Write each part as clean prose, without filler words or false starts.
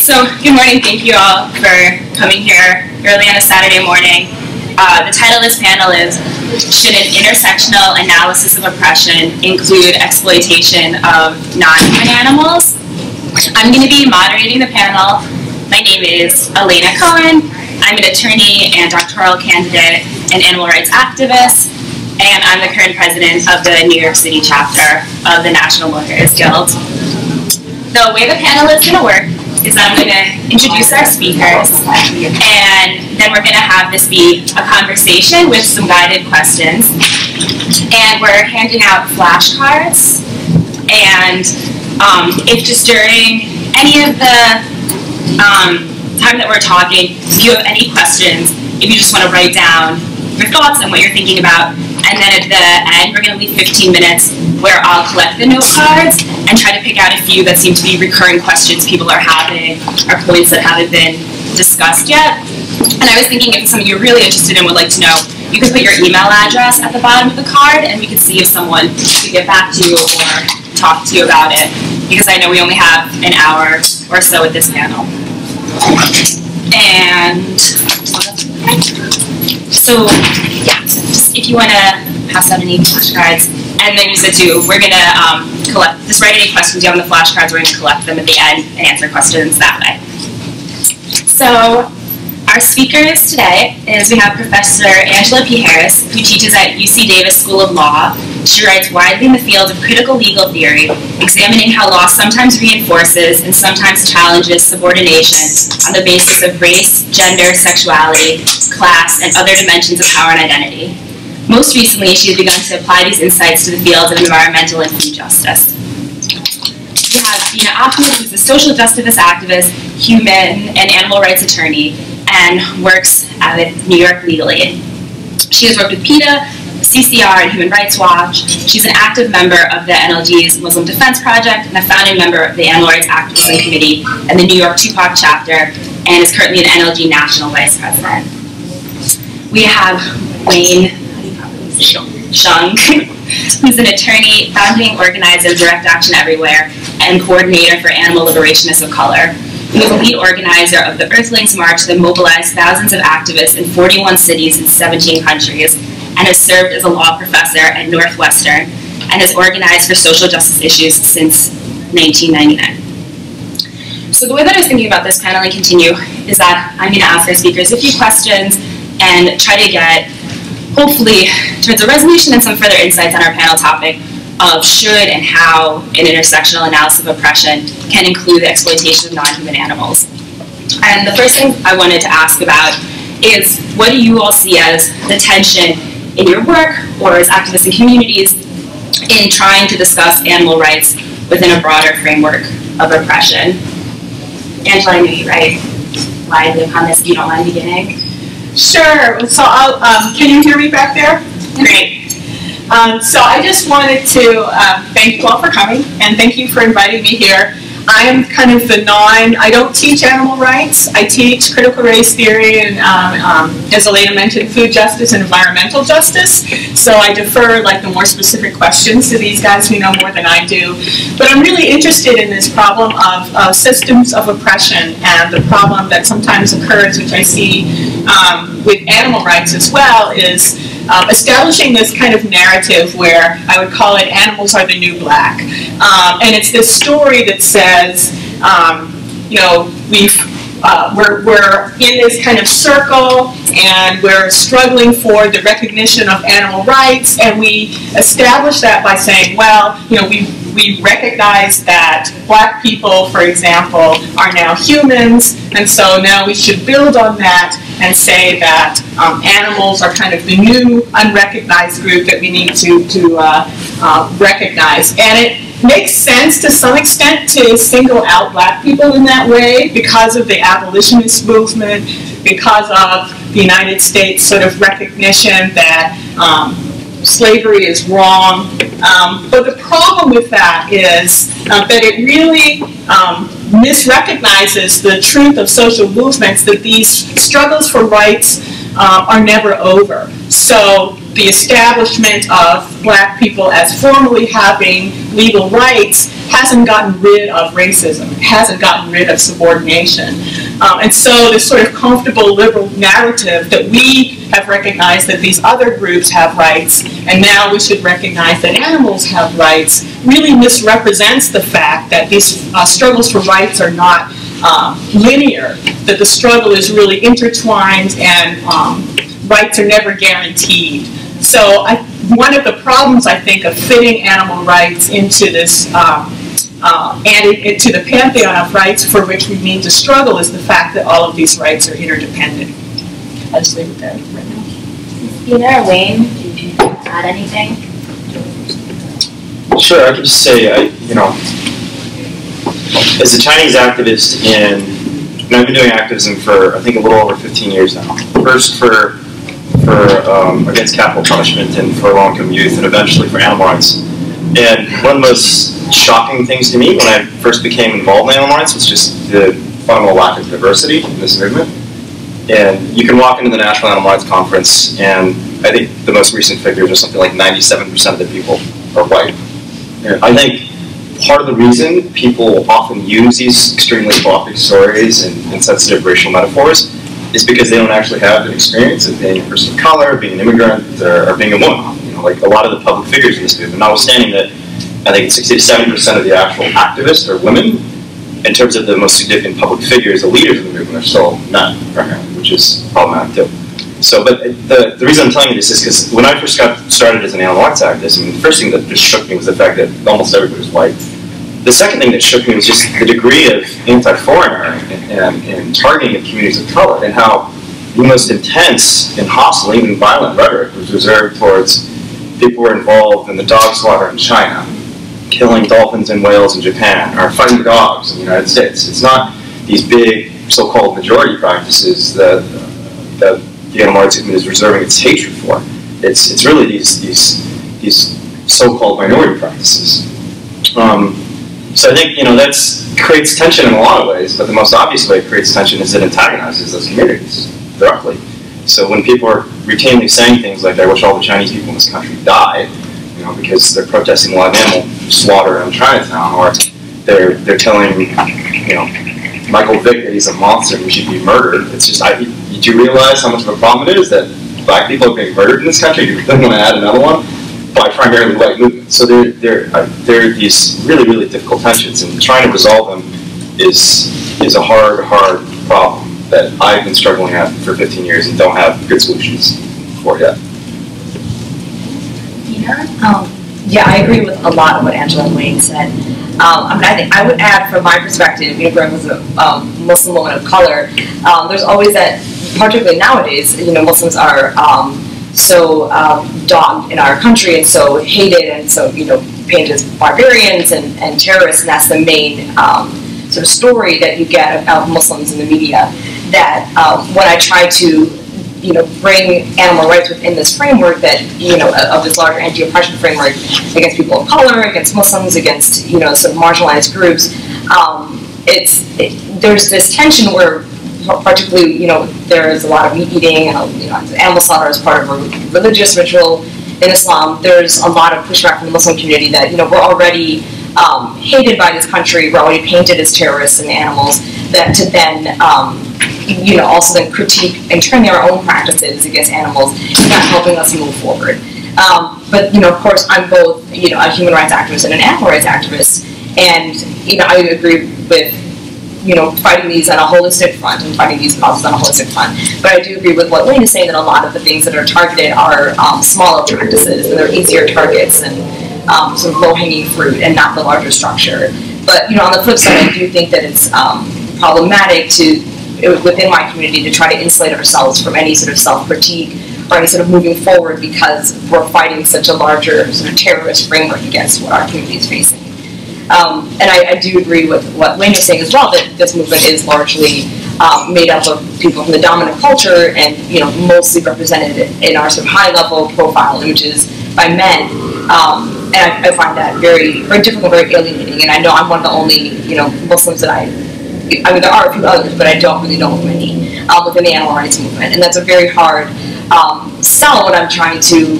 So, good morning. Thank you all for coming here early on a Saturday morning. The title of this panel is, Should an Intersectional Analysis of Oppression Include Exploitation of Non-Human Animals? I'm going to be moderating the panel. My name is Elena Cohen. I'm an attorney and doctoral candidate and animal rights activist, and I'm the current president of the New York City chapter of the National Lawyers Guild. The way the panel is going to work is that I'm going to introduce our speakers, and then we're going to have this be a conversation with some guided questions. And we're handing out flashcards, and if just during any of the time that we're talking, if you have any questions, if you just want to write down your thoughts and what you're thinking about, and then at the end, we're going to leave 15 minutes where I'll collect the note cards and try to pick out a few that seem to be recurring questions people are having or points that haven't been discussed yet. And I was thinking if it's something you're really interested in, would like to know, you could put your email address at the bottom of the card and we could see if someone could get back to you or talk to you about it. Because I know we only have an hour or so at this panel. And so, yeah, just if you want to pass out any flashcards. And then you said too, we're going to just write any questions you have on the flashcards. We're going to collect them at the end and answer questions that way. So our speakers today is we have Professor Angela P. Harris, who teaches at UC Davis School of Law. She writes widely in the field of critical legal theory, examining how law sometimes reinforces and sometimes challenges subordination on the basis of race, gender, sexuality, class, and other dimensions of power and identity. Most recently, she has begun to apply these insights to the fields of environmental and food justice. We have Bina Ahmad, who's a social justice activist, human and animal rights attorney, and works at New York Legal Aid. She has worked with PETA, CCR, and Human Rights Watch. She's an active member of the NLG's Muslim Defense Project and a founding member of the Animal Rights Activism Committee and the New York Tupac chapter, and is currently an NLG National Vice President. We have Wayne Hsiung, who's an attorney, founding organizer of Direct Action Everywhere, and coordinator for Animal Liberationists of Color. He was a lead organizer of the Earthlings March that mobilized thousands of activists in 41 cities in 17 countries, and has served as a law professor at Northwestern, and has organized for social justice issues since 1999. So the way that I was thinking about this panel and continue is that I'm going to ask our speakers a few questions and try to get, hopefully, towards a resolution and some further insights on our panel topic of should and how an intersectional analysis of oppression can include the exploitation of non-human animals. And the first thing I wanted to ask about is, what do you all see as the tension in your work or as activists and communities in trying to discuss animal rights within a broader framework of oppression? Angela, I know you write widely upon this, if you don't mind beginning. Sure. So can you hear me back there? Great. So I just wanted to thank you all for coming, and thank you for inviting me here. I am kind of the I don't teach animal rights. I teach critical race theory and, as Elena mentioned, food justice and environmental justice. So I defer like the more specific questions to these guys who know more than I do. But I'm really interested in this problem of systems of oppression, and the problem that sometimes occurs, which I see with animal rights as well, is establishing this kind of narrative where I would call it animals are the new black. And it's this story that says, you know, we're in this kind of circle and we're struggling for the recognition of animal rights, and we establish that by saying, well, you know, we recognize that black people, for example, are now humans, and so now we should build on that and say that animals are kind of the new unrecognized group that we need to recognize. And it makes sense to some extent to single out black people in that way because of the abolitionist movement, because of the United States sort of recognition that slavery is wrong. But the problem with that is that it really misrecognizes the truth of social movements, that these struggles for rights are never over. So the establishment of black people as formally having legal rights hasn't gotten rid of racism, hasn't gotten rid of subordination. And so this sort of comfortable liberal narrative that we have recognized that these other groups have rights, and now we should recognize that animals have rights, really misrepresents the fact that these struggles for rights are not linear, that the struggle is really intertwined and rights are never guaranteed. So one of the problems, I think, of fitting animal rights into this into the pantheon of rights for which we mean to struggle is the fact that all of these rights are interdependent. I'll just leave it there right now. Bina or Wayne, do you add anything? Sure, I could just say, as a Chinese activist and I've been doing activism for, I think, a little over 15 years now. First for against capital punishment and for low-income youth, and eventually for animal rights. And one of the most shocking things to me when I first became involved in animal rights was just the fundamental lack of diversity in this movement. And you can walk into the National Animal Rights Conference, and I think the most recent figures are something like 97% of the people are white. And I think part of the reason people often use these extremely provocative stories and sensitive racial metaphors is because they don't actually have an experience of being a person of color, being an immigrant, or being a woman. Like a lot of the public figures in this movement, notwithstanding that I think 60 to 70% of the actual activists are women, in terms of the most significant public figures, the leaders of the movement are still men, primarily, which is problematic too. So, but the reason I'm telling you this is because when I first got started as an animal rights activist, I mean, the first thing that just shook me was the fact that almost everybody was white. The second thing that shook me was just the degree of anti-foreigner and targeting of communities of color, and how the most intense and hostile, even violent rhetoric was reserved towards people who were involved in the dog slaughter in China, killing dolphins and whales in Japan, or fighting dogs in the United States. It's not these big so-called majority practices that the animal rights movement is reserving its hatred for. It's really these so-called minority practices. So I think that creates tension in a lot of ways, but the most obvious way it creates tension is it antagonizes those communities directly. So when people are routinely saying things like, "I wish all the Chinese people in this country died," because they're protesting live animal slaughter in Chinatown, or they're telling Michael Vick that he's a monster and he should be murdered. It's just, do you realize how much of a problem it is that black people are being murdered in this country? Do you really want to add another one? By primarily white movements. So there are these really, really difficult tensions, and trying to resolve them is a hard problem that I've been struggling at for 15 years and don't have good solutions for yet. Yeah, I agree with a lot of what Angela and Wayne said. I think I would add, from my perspective, growing as a Muslim woman of color, there's always that, particularly nowadays, Muslims are so dogged in our country and so hated and so painted as barbarians and terrorists, and that's the main sort of story that you get of Muslims in the media. That when I try to bring animal rights within this framework that of this larger anti-oppression framework against people of color, against Muslims, against sort of marginalized groups, there's this tension where, particularly, there is a lot of meat eating, animal slaughter is part of a religious ritual in Islam. There's a lot of pushback from the Muslim community that, we're already hated by this country, we're already painted as terrorists and animals, that to then, also then critique and turn their own practices against animals is not helping us move forward. But, of course, I'm both, a human rights activist and an animal rights activist, and, I agree with fighting these on a holistic front and fighting these causes on a holistic front. But I do agree with what Wayne is saying, that a lot of the things that are targeted are smaller practices, and they're easier targets and sort of low-hanging fruit and not the larger structure. But, on the flip side, I do think that it's problematic within my community to try to insulate ourselves from any sort of self-critique or any sort of moving forward, because we're fighting such a larger sort of terrorist framework against what our community is facing. And I do agree with what Wayne is saying as well, that this movement is largely made up of people from the dominant culture and mostly represented in our sort of high-level profile images by men. And I find that very, very difficult, very alienating. And I know I'm one of the only Muslims that I mean, there are a few others, but I don't really know many within the animal rights movement. And that's a very hard sell what I'm trying to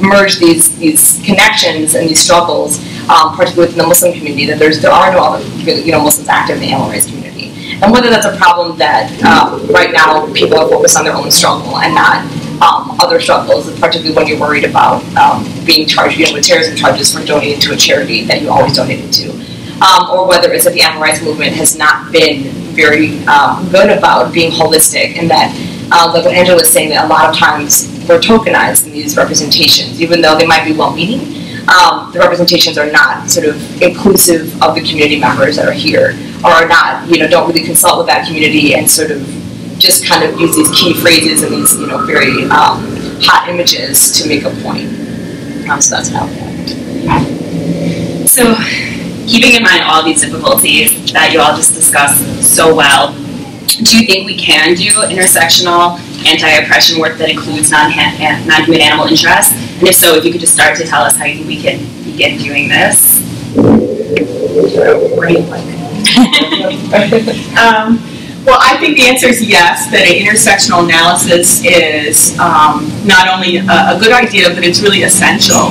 merge these connections and these struggles, particularly within the Muslim community, that there are no other Muslims active in the animal rights community. And whether that's a problem that right now people are focused on their own struggle and not other struggles, particularly when you're worried about being charged with terrorism charges for donating to a charity that you always donated to. Or whether it's that the animal rights movement has not been very good about being holistic, and that, like what Angela was saying, that a lot of times we're tokenized in these representations, even though they might be well-meaning. The representations are not sort of inclusive of the community members that are here, or are not, don't really consult with that community and sort of just kind of use these key phrases and these, very hot images to make a point. So that's how. So, keeping in mind all these difficulties that you all just discussed so well, do you think we can do intersectional anti-oppression work that includes non-human animal interests? And if so, if you could just start to tell us how you think we can begin doing this. Well, I think the answer is yes, that an intersectional analysis is not only a good idea, but it's really essential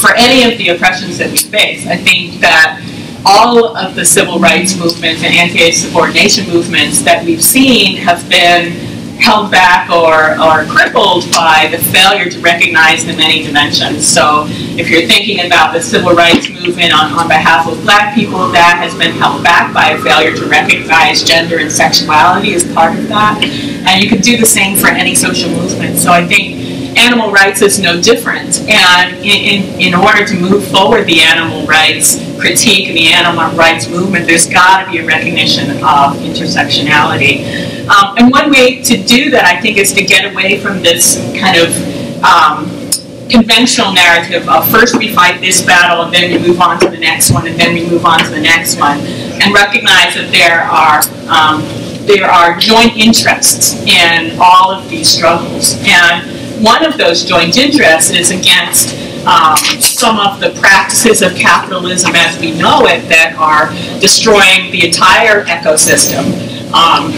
for any of the oppressions that we face. I think that all of the civil rights movements and anti-subordination movements that we've seen have been held back or crippled by the failure to recognize the many dimensions. So if you're thinking about the civil rights movement on behalf of Black people, that has been held back by a failure to recognize gender and sexuality as part of that. And you could do the same for any social movement. So I think animal rights is no different. And in order to move forward the animal rights critique and the animal rights movement, there's got to be a recognition of intersectionality. And one way to do that, I think, is to get away from this kind of conventional narrative of first we fight this battle and then we move on to the next one and then we move on to the next one, and recognize that there are joint interests in all of these struggles. And one of those joint interests is against some of the practices of capitalism as we know it that are destroying the entire ecosystem,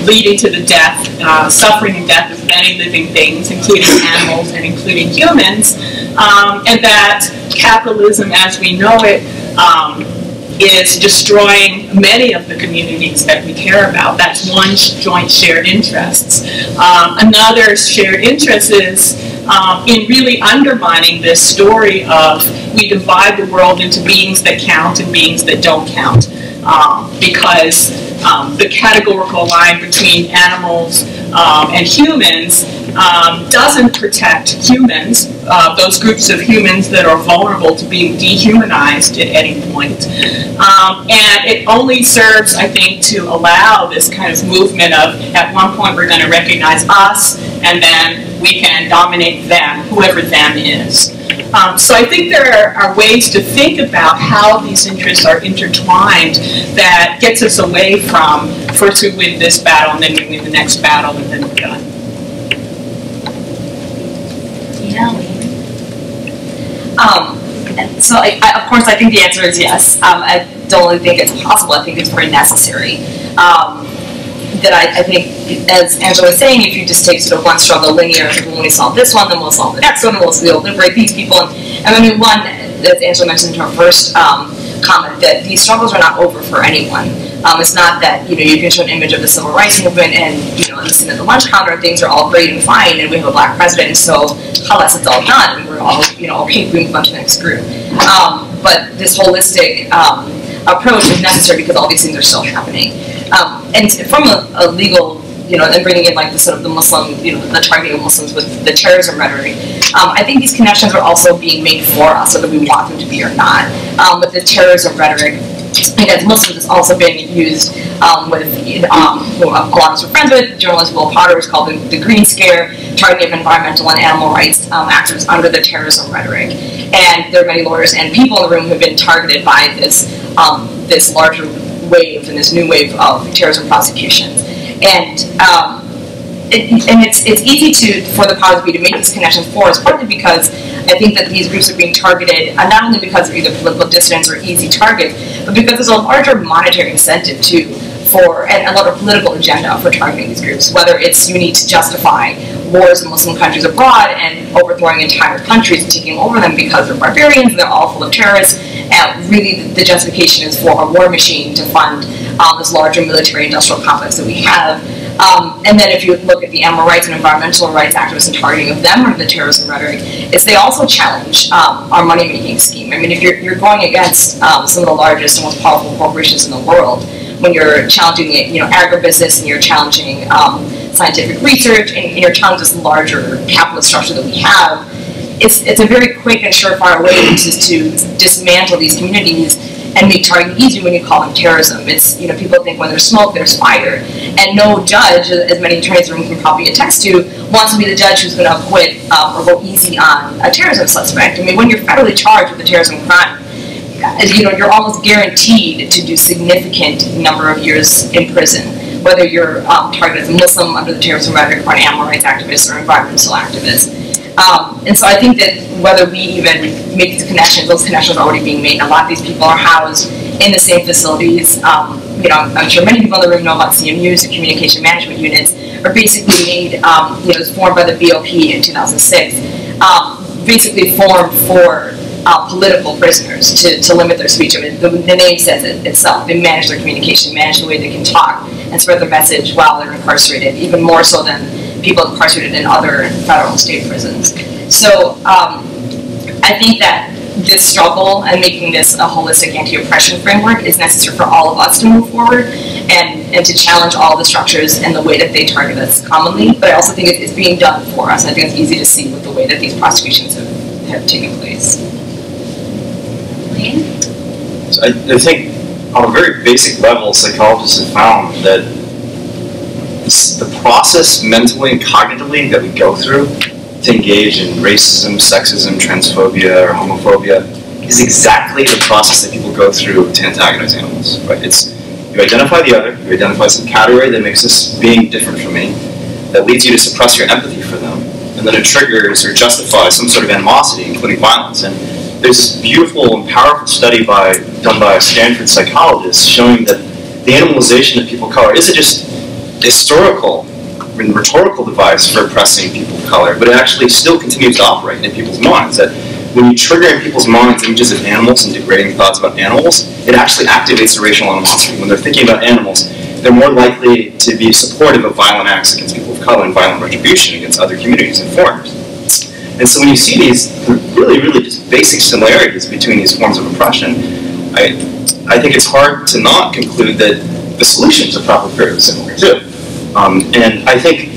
leading to the death, suffering and death of many living things, including animals and including humans, and that capitalism as we know it is destroying many of the communities that we care about. That's one joint shared interest. Another shared interest is in really undermining this story of we divide the world into beings that count and beings that don't count. Because the categorical line between animals and humans doesn't protect humans, those groups of humans that are vulnerable to being dehumanized at any point. And it only serves, I think, to allow this kind of movement of, at one point we're going to recognize us, and then we can dominate them, whoever them is. So I think there are ways to think about how these interests are intertwined that gets us away from first we win this battle and then we win the next battle and then we're done. So of course I think the answer is yes. I don't really think it's possible. I think it's very necessary. That I think, as Angela was saying, if you just take sort of one struggle linear, when we solve this one, then we'll solve the next one, and we'll liberate these people. And I mean, one, as Angela mentioned in her first comment, that these struggles are not over for anyone. It's not that, you can show an image of the civil rights movement and, listen to the lunch counter, things are all great and fine, and we have a Black president, so halas, it's all done, and we're all, okay, we move on to the next group. But this holistic approach is necessary because all these things are still happening. And from a legal, and bringing in like the sort of the Muslim, the targeting of Muslims with the terrorism rhetoric, I think these connections are also being made for us, whether we want them to be or not. With the terrorism rhetoric, and as Muslims, it's also been used with who a lot of us are friends with, journalist Will Potter, is called the Green Scare, targeting of environmental and animal rights activists under the terrorism rhetoric. And there are many lawyers and people in the room who have been targeted by this this larger wave and this new wave of terrorism prosecutions. And it's easy for the powers that be to make these connections for us, partly because I think that these groups are being targeted not only because they're either political dissidents or easy targets, but because there's a larger monetary incentive and a lot of political agenda for targeting these groups. Whether it's you need to justify wars in Muslim countries abroad and overthrowing entire countries and taking over them because they're barbarians and they're all full of terrorists. And really, the justification is for a war machine to fund this larger military-industrial complex that we have. And then if you look at the animal rights and environmental rights activists and targeting of them under the terrorism rhetoric, is they also challenge our money-making scheme. I mean, if you're going against some of the largest and most powerful corporations in the world, when you're challenging, agribusiness and you're challenging scientific research and you're challenging this larger capitalist structure that we have, it's a very quick and surefire way to dismantle these communities and make targeting easy when you call them terrorism. It's, people think when there's smoke, there's fire. And no judge, as many attorneys in the room can probably attest to, wants to be the judge who's going to acquit or go easy on a terrorism suspect. I mean, when you're federally charged with a terrorism crime, you're almost guaranteed to do significant number of years in prison, whether you're targeted as a Muslim under the terrorism rhetoric or an animal rights activist or environmental activist. And so I think that whether we even make these connections, those connections are already being made. And a lot of these people are housed in the same facilities. I'm sure many people in the room know about CMUs, the communication management units, are basically made, it was formed by the BOP in 2006, basically formed for political prisoners to limit their speech. I mean, the name says it itself. They manage their communication, manage the way they can talk, and spread their message while they're incarcerated, even more so than people incarcerated in other federal and state prisons. So I think that this struggle and making this a holistic anti-oppression framework is necessary for all of us to move forward and to challenge all the structures and the way that they target us commonly. But I also think it's being done for us. I think it's easy to see with the way that these prosecutions have taken place. So I think on a very basic level, psychologists have found that the process mentally and cognitively that we go through to engage in racism, sexism, transphobia, or homophobia is exactly the process that people go through to antagonize animals. Right? It's you identify the other, you identify some category that makes this being different from me, that leads you to suppress your empathy for them, and then it triggers or justifies some sort of animosity, including violence. And there's this beautiful and powerful study done by a Stanford psychologist showing that the animalization of people of color isn't just historical and rhetorical device for oppressing people of color, but it actually still continues to operate in people's minds. That when you trigger in people's minds images of animals and degrading thoughts about animals, it actually activates the racial animosity. When they're thinking about animals, they're more likely to be supportive of violent acts against people of color and violent retribution against other communities and foreigners. And so when you see these really, really just basic similarities between these forms of oppression, I think it's hard to not conclude that the solutions are probably fairly similar too. And I think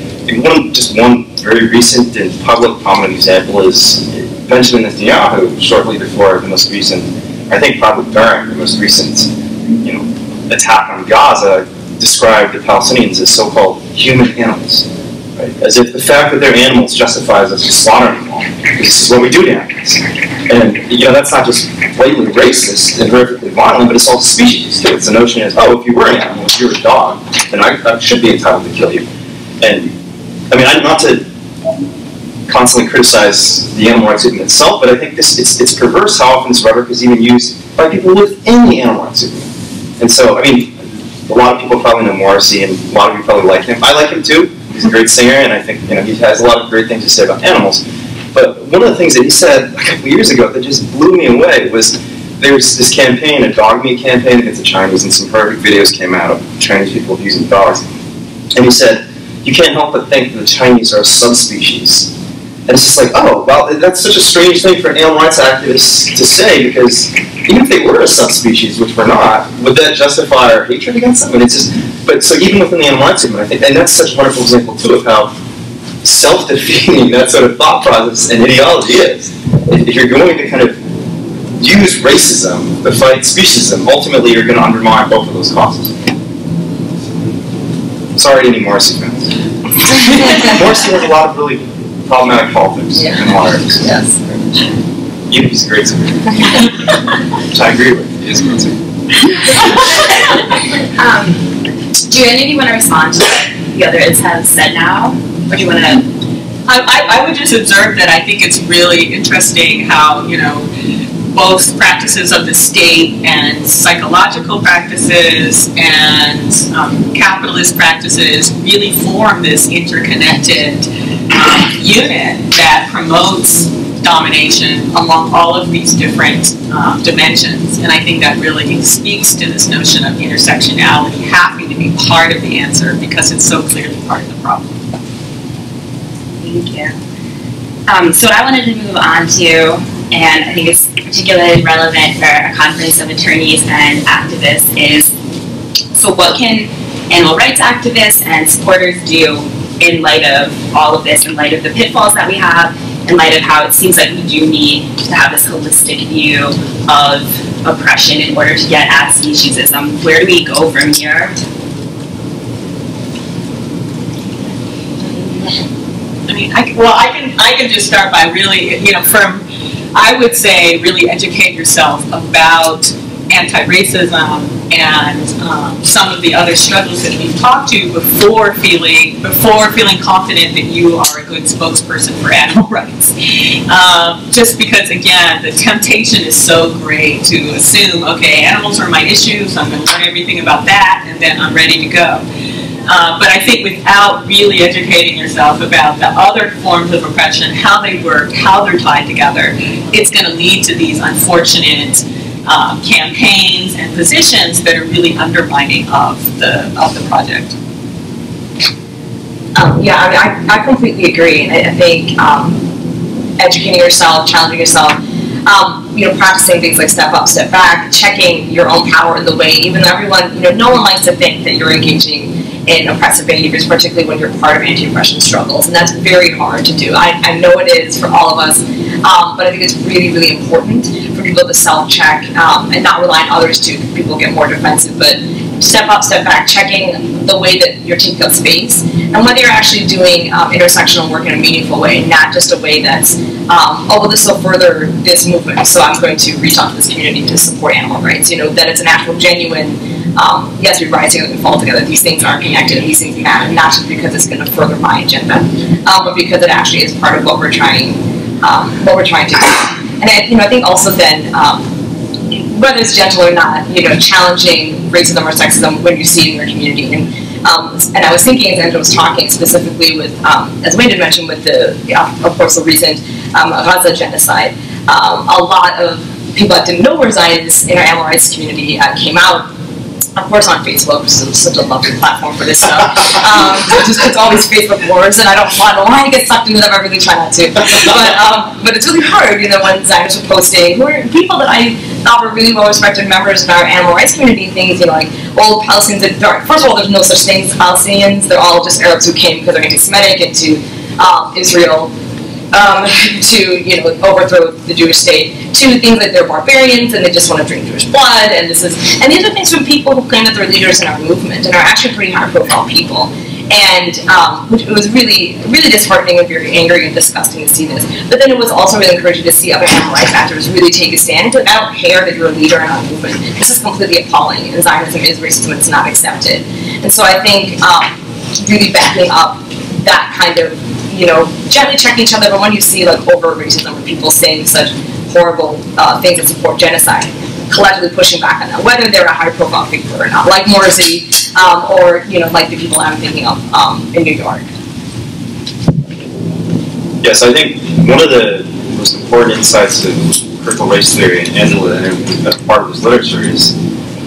one very recent and public prominent example is Benjamin Netanyahu, shortly before the most recent, I think probably during the most recent, attack on Gaza, described the Palestinians as so-called human animals, right? As if the fact that they're animals justifies us just slaughtering them. This is what we do to animals. And that's not just blatantly racist and horrifically violent, but it's also species too. It's the notion is, if you were an animal, if you were a dog, then I should be entitled to kill you. And I mean, not to constantly criticize the animal rights movement itself, but I think it's perverse how often this rhetoric is even used by people within the animal rights movement. And so, I mean, a lot of people probably know Morrissey, and a lot of you probably like him. I like him too. He's a great singer, and I think he has a lot of great things to say about animals. But one of the things that he said a couple years ago that just blew me away was there's this campaign, a dog meat campaign against the Chinese, and some horrific videos came out of Chinese people abusing dogs. And he said, you can't help but think that the Chinese are a subspecies. And it's just like, that's such a strange thing for an animal rights activist to say, because even if they were a subspecies, which we're not, would that justify our hatred against them? And it's just, but so even within the animal rights movement, I think, and that's such a wonderful example too of how self-defeating that sort of thought process and ideology is. If you're going to kind of use racism to fight speciesism, ultimately you're going to undermine both of those causes. Sorry to any Morrissey fans. Morrissey has a lot of really problematic politics in a lot of areas. Yes. Even he's a great singer. Which I agree with. He is a great singer. Do any of you want to respond to what the others have said now? Or do you want to? I would just observe that I think it's really interesting how, both practices of the state and psychological practices and capitalist practices really form this interconnected unit that promotes domination along all of these different dimensions. And I think that really speaks to this notion of intersectionality having to be part of the answer because it's so clearly part of the problem. Thank you. So what I wanted to move on to, and I think it's particularly relevant for a conference of attorneys and activists, is so what can animal rights activists and supporters do in light of all of this, in light of the pitfalls that we have, in light of how it seems like we do need to have this holistic view of oppression in order to get at speciesism. Where do we go from here? I mean, I can just start by really, I would say really educate yourself about anti-racism and some of the other struggles that we've talked to before feeling confident that you are a good spokesperson for animal rights. Just because, again, the temptation is so great to assume, okay, animals are my issue, so I'm going to learn everything about that, and then I'm ready to go. But I think without really educating yourself about the other forms of oppression, how they work, how they're tied together, it's going to lead to these unfortunate campaigns and positions that are really undermining of the project. Yeah, I mean, I completely agree. And I think educating yourself, challenging yourself, practicing things like step up, step back, checking your own power in the way, even though everyone, no one likes to think that you're engaging in oppressive behaviors, particularly when you're part of anti-oppression struggles, and that's very hard to do. I know it is for all of us, but I think it's really, really important for people to self-check and not rely on others too. People get more defensive, but step up, step back, checking the way that you're taking up space, and whether you're actually doing intersectional work in a meaningful way, not just a way that's, well, this will further this movement, so I'm going to reach out to this community to support animal rights. That it's an actual, genuine, yes, we rise together, we fall together. These things are connected, and these things matter, not just because it's going to further my agenda, but because it actually is part of what we're trying to do. And I think also then, whether it's gentle or not, challenging racism or sexism when you see it in your community. And I was thinking as Angela was talking specifically with, as Wayne had mentioned, with of course, the recent Gaza genocide, a lot of people that didn't know where Zion is in our animal rights community came out. Of course, on Facebook, which is such a lovely platform for this stuff. It's always Facebook wars, and I don't want to get sucked into them. I really try not to. But it's really hard, when Zionists are posting, who are people that I thought were really well-respected members of our animal rights community, things, like old Palestinians. First of all, there's no such thing as Palestinians. They're all just Arabs who came because they're anti-Semitic into Israel. To overthrow the Jewish state, to things like they're barbarians and they just want to drink Jewish blood, and these are things from people who claim that they're leaders in our movement and are actually pretty high-profile people, and it was really, really disheartening and very angry and disgusting to see this. But then it was also really encouraging to see other animal rights actors really take a stand. I don't care that you're a leader in our movement. This is completely appalling, and Zionism is racism. It's not accepted, and so I think really backing up that kind of gently checking each other, but when you see overt racism or people saying such horrible things that support genocide, collectively pushing back on that, whether they're a high-profile figure or not, like Morrissey, or like the people I'm thinking of in New York. Yes, I think one of the most important insights of critical race theory, and Angela, and part of this literature is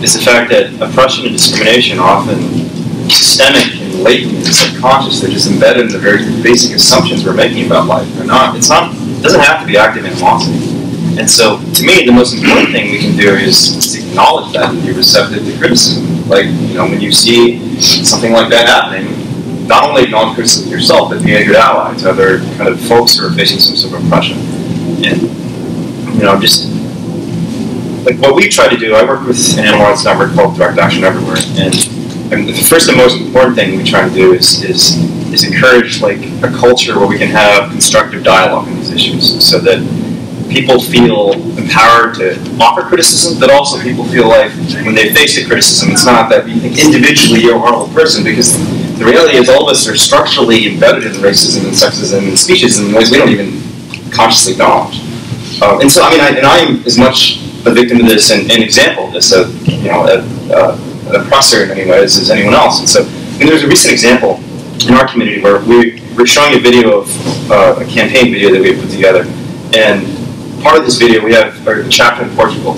the fact that oppression and discrimination are often systemic and latent and subconscious. They're just embedded in the very basic assumptions we're making about life. They're not. It doesn't have to be active animosity. And so, to me, the most important thing we can do is to acknowledge that and be receptive to criticism. When you see something like that happening, not only acknowledge criticism yourself, but be a good ally to other kind of folks who are facing some sort of oppression. And just what we try to do. I work with an animal rights network called Direct Action Everywhere, and the first and most important thing we try to do is encourage a culture where we can have constructive dialogue on these issues, so that people feel empowered to offer criticism, but also people feel like when they face a criticism, it's not that you think individually you're a horrible person, because the reality is all of us are structurally embedded in racism and sexism and speciesism in ways we don't even consciously acknowledge. And so, I'm as much a victim of this and an example of this, an oppressor in many ways as anyone else. And so, there's a recent example in our community where we're showing a video of a campaign video that we had put together, and part of this video we have a chapter in Portugal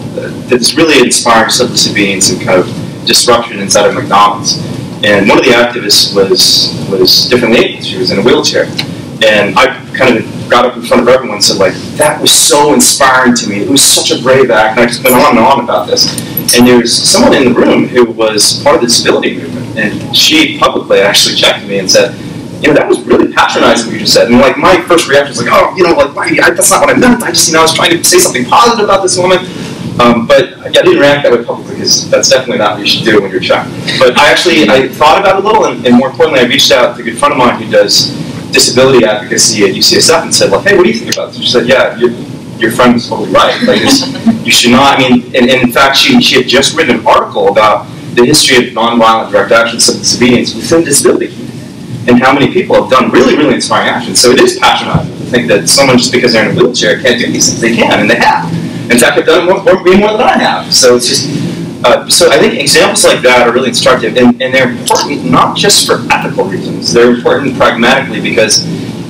that's really inspiring civil disobedience and kind of disruption inside of McDonald's. And one of the activists was differently able. She was in a wheelchair, and I kind of got up in front of everyone and said, like, that was so inspiring to me. It was such a brave act, and I just went on and on about this. And there's someone in the room who was part of the disability movement, and she publicly actually checked me and said, you know, that was really patronizing what you just said. And like my first reaction was like, oh, you know, like that's not what I meant. I just, you know, I was trying to say something positive about this woman. But I didn't react that way publicly because that's definitely not what you should do when you're checked. But I thought about it a little, and more importantly, I reached out to a good friend of mine who does disability advocacy at UCSF and said, like, hey, what do you think about this? And she said, yeah, your friend was totally right. Like, you should not, I mean, and in fact, she had just written an article about the history of nonviolent direct action civil disobedience within disability community, and how many people have done really, really inspiring actions. So it is patronizing to think that someone, just because they're in a wheelchair, can't do these things. They can, and they have. In fact, they've done way more than I have. So it's just, so I think examples like that are really instructive, and they're important not just for ethical reasons. They're important pragmatically because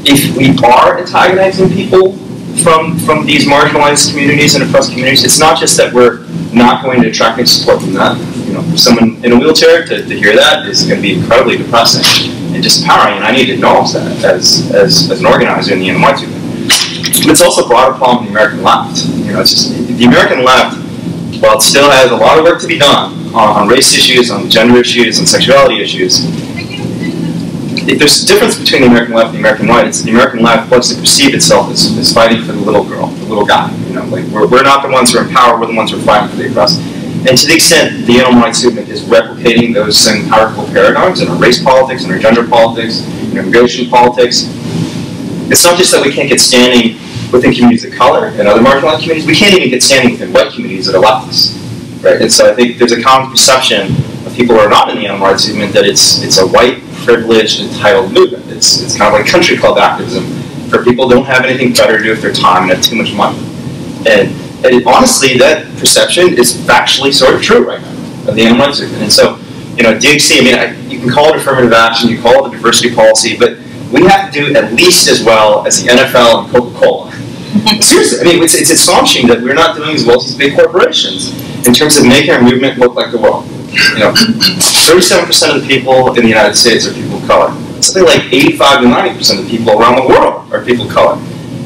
if we are antagonizing people from these marginalized communities and oppressed communities, it's not just that we're not going to attract any support from that. You know, for someone in a wheelchair to hear that is going to be incredibly depressing and disempowering, and I need to acknowledge that as an organizer in the NLG movement. But it's also a broader problem in the American left. You know, it's just the American left, while it still has a lot of work to be done on race issues, on gender issues, on sexuality issues. If there's a difference between the American left and the American right, it's the American left wants to perceive itself as fighting for the little girl, the little guy. You know, like we're not the ones who are in power, we're the ones who are fighting for the oppressed. And to the extent the animal rights movement is replicating those same powerful paradigms in our race politics, in our gender politics, in our immigration politics, it's not just that we can't get standing within communities of color and other marginalized communities, we can't even get standing within white communities that are leftists, right? And so I think there's a common perception of people who are not in the animal rights movement that it's a white, privileged, entitled movement. It's kind of like country club activism for people who don't have anything better to do with their time and have too much money. And honestly, that perception is factually sort of true right now of the animal rights movement. And so, you know, DXC, I mean, you can call it affirmative action, you call it a diversity policy, but we have to do at least as well as the NFL and Coca-Cola. Seriously, I mean, it's astonishing that we're not doing as well as these big corporations in terms of making our movement look like the world. You know, 37% of the people in the United States are people of color. Something like 85 to 90% of the people around the world are people of color.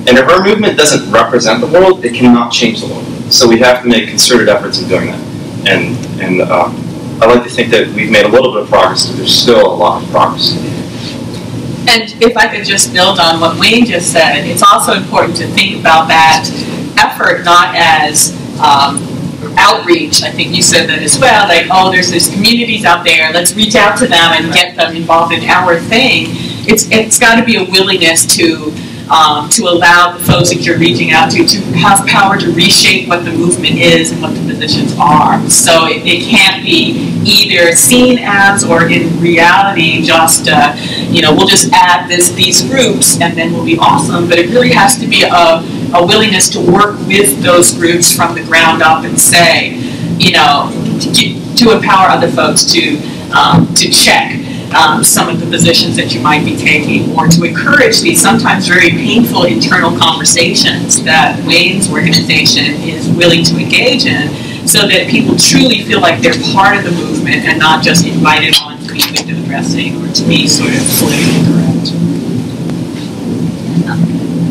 And if our movement doesn't represent the world, it cannot change the world. So we have to make concerted efforts in doing that. And I like to think that we've made a little bit of progress, but there's still a lot of progress. And if I could just build on what Wayne just said, it's also important to think about that effort not as outreach. I think you said that as well, like, oh, there's these communities out there, let's reach out to them and get them involved in our thing. It's got to be a willingness to allow the folks that you're reaching out to have power to reshape what the movement is and what the positions are. So it can't be either seen as or in reality just, you know, we'll just add these groups and then we'll be awesome. But it really has to be a willingness to work with those groups from the ground up and say, you know, to empower other folks to check some of the positions that you might be taking, or to encourage these sometimes very painful internal conversations that Wayne's organization is willing to engage in, so that people truly feel like they're part of the movement and not just invited on to be window dressing or to be sort of politically correct.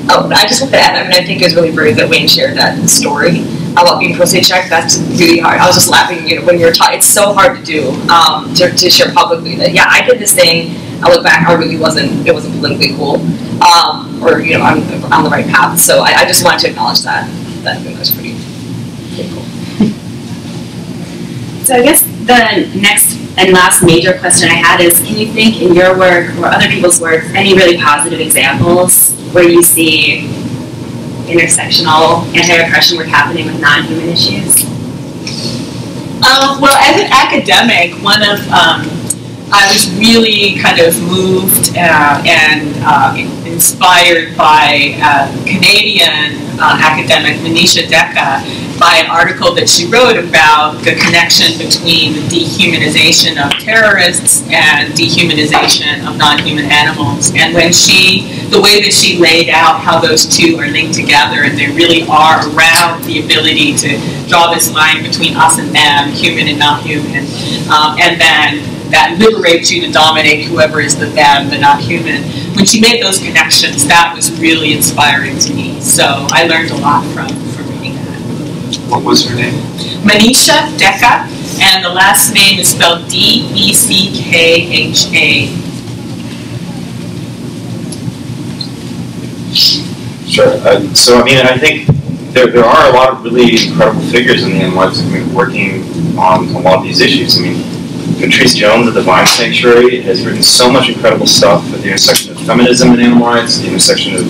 Oh, I just want to add, I mean, I think it was really brave that Wayne shared that story about being personally checked. That's really hard. I was just laughing, you know, when you were talking. It's so hard to do, to share publicly that, yeah, I did this thing. I look back, it wasn't politically cool, or, you know, I'm on the right path. So I just wanted to acknowledge that. I think that's pretty cool. So I guess the next and last major question I had is, can you think in your work or other people's work any really positive examples where you see intersectional anti-oppression work happening with non-human issues? Well, as an academic, one of I was really kind of moved and inspired by Canadian academic Manisha Dekka, by an article that she wrote about the connection between the dehumanization of terrorists and dehumanization of non-human animals. And when the way that she laid out how those two are linked together, and they really are around the ability to draw this line between us and them, human and not human, and then that liberates you to dominate whoever is the them, the not human. When she made those connections, that was really inspiring to me. So I learned a lot from reading that. What was her name? Manisha Dekka, and the last name is spelled D-E-C-K-H-A. Sure. So, I mean, I think there are a lot of really incredible figures in the animal rights movement working on a lot of these issues. I mean, Patrice Jones of the Vine Sanctuary has written so much incredible stuff at the intersection of feminism and animal rights, the intersection of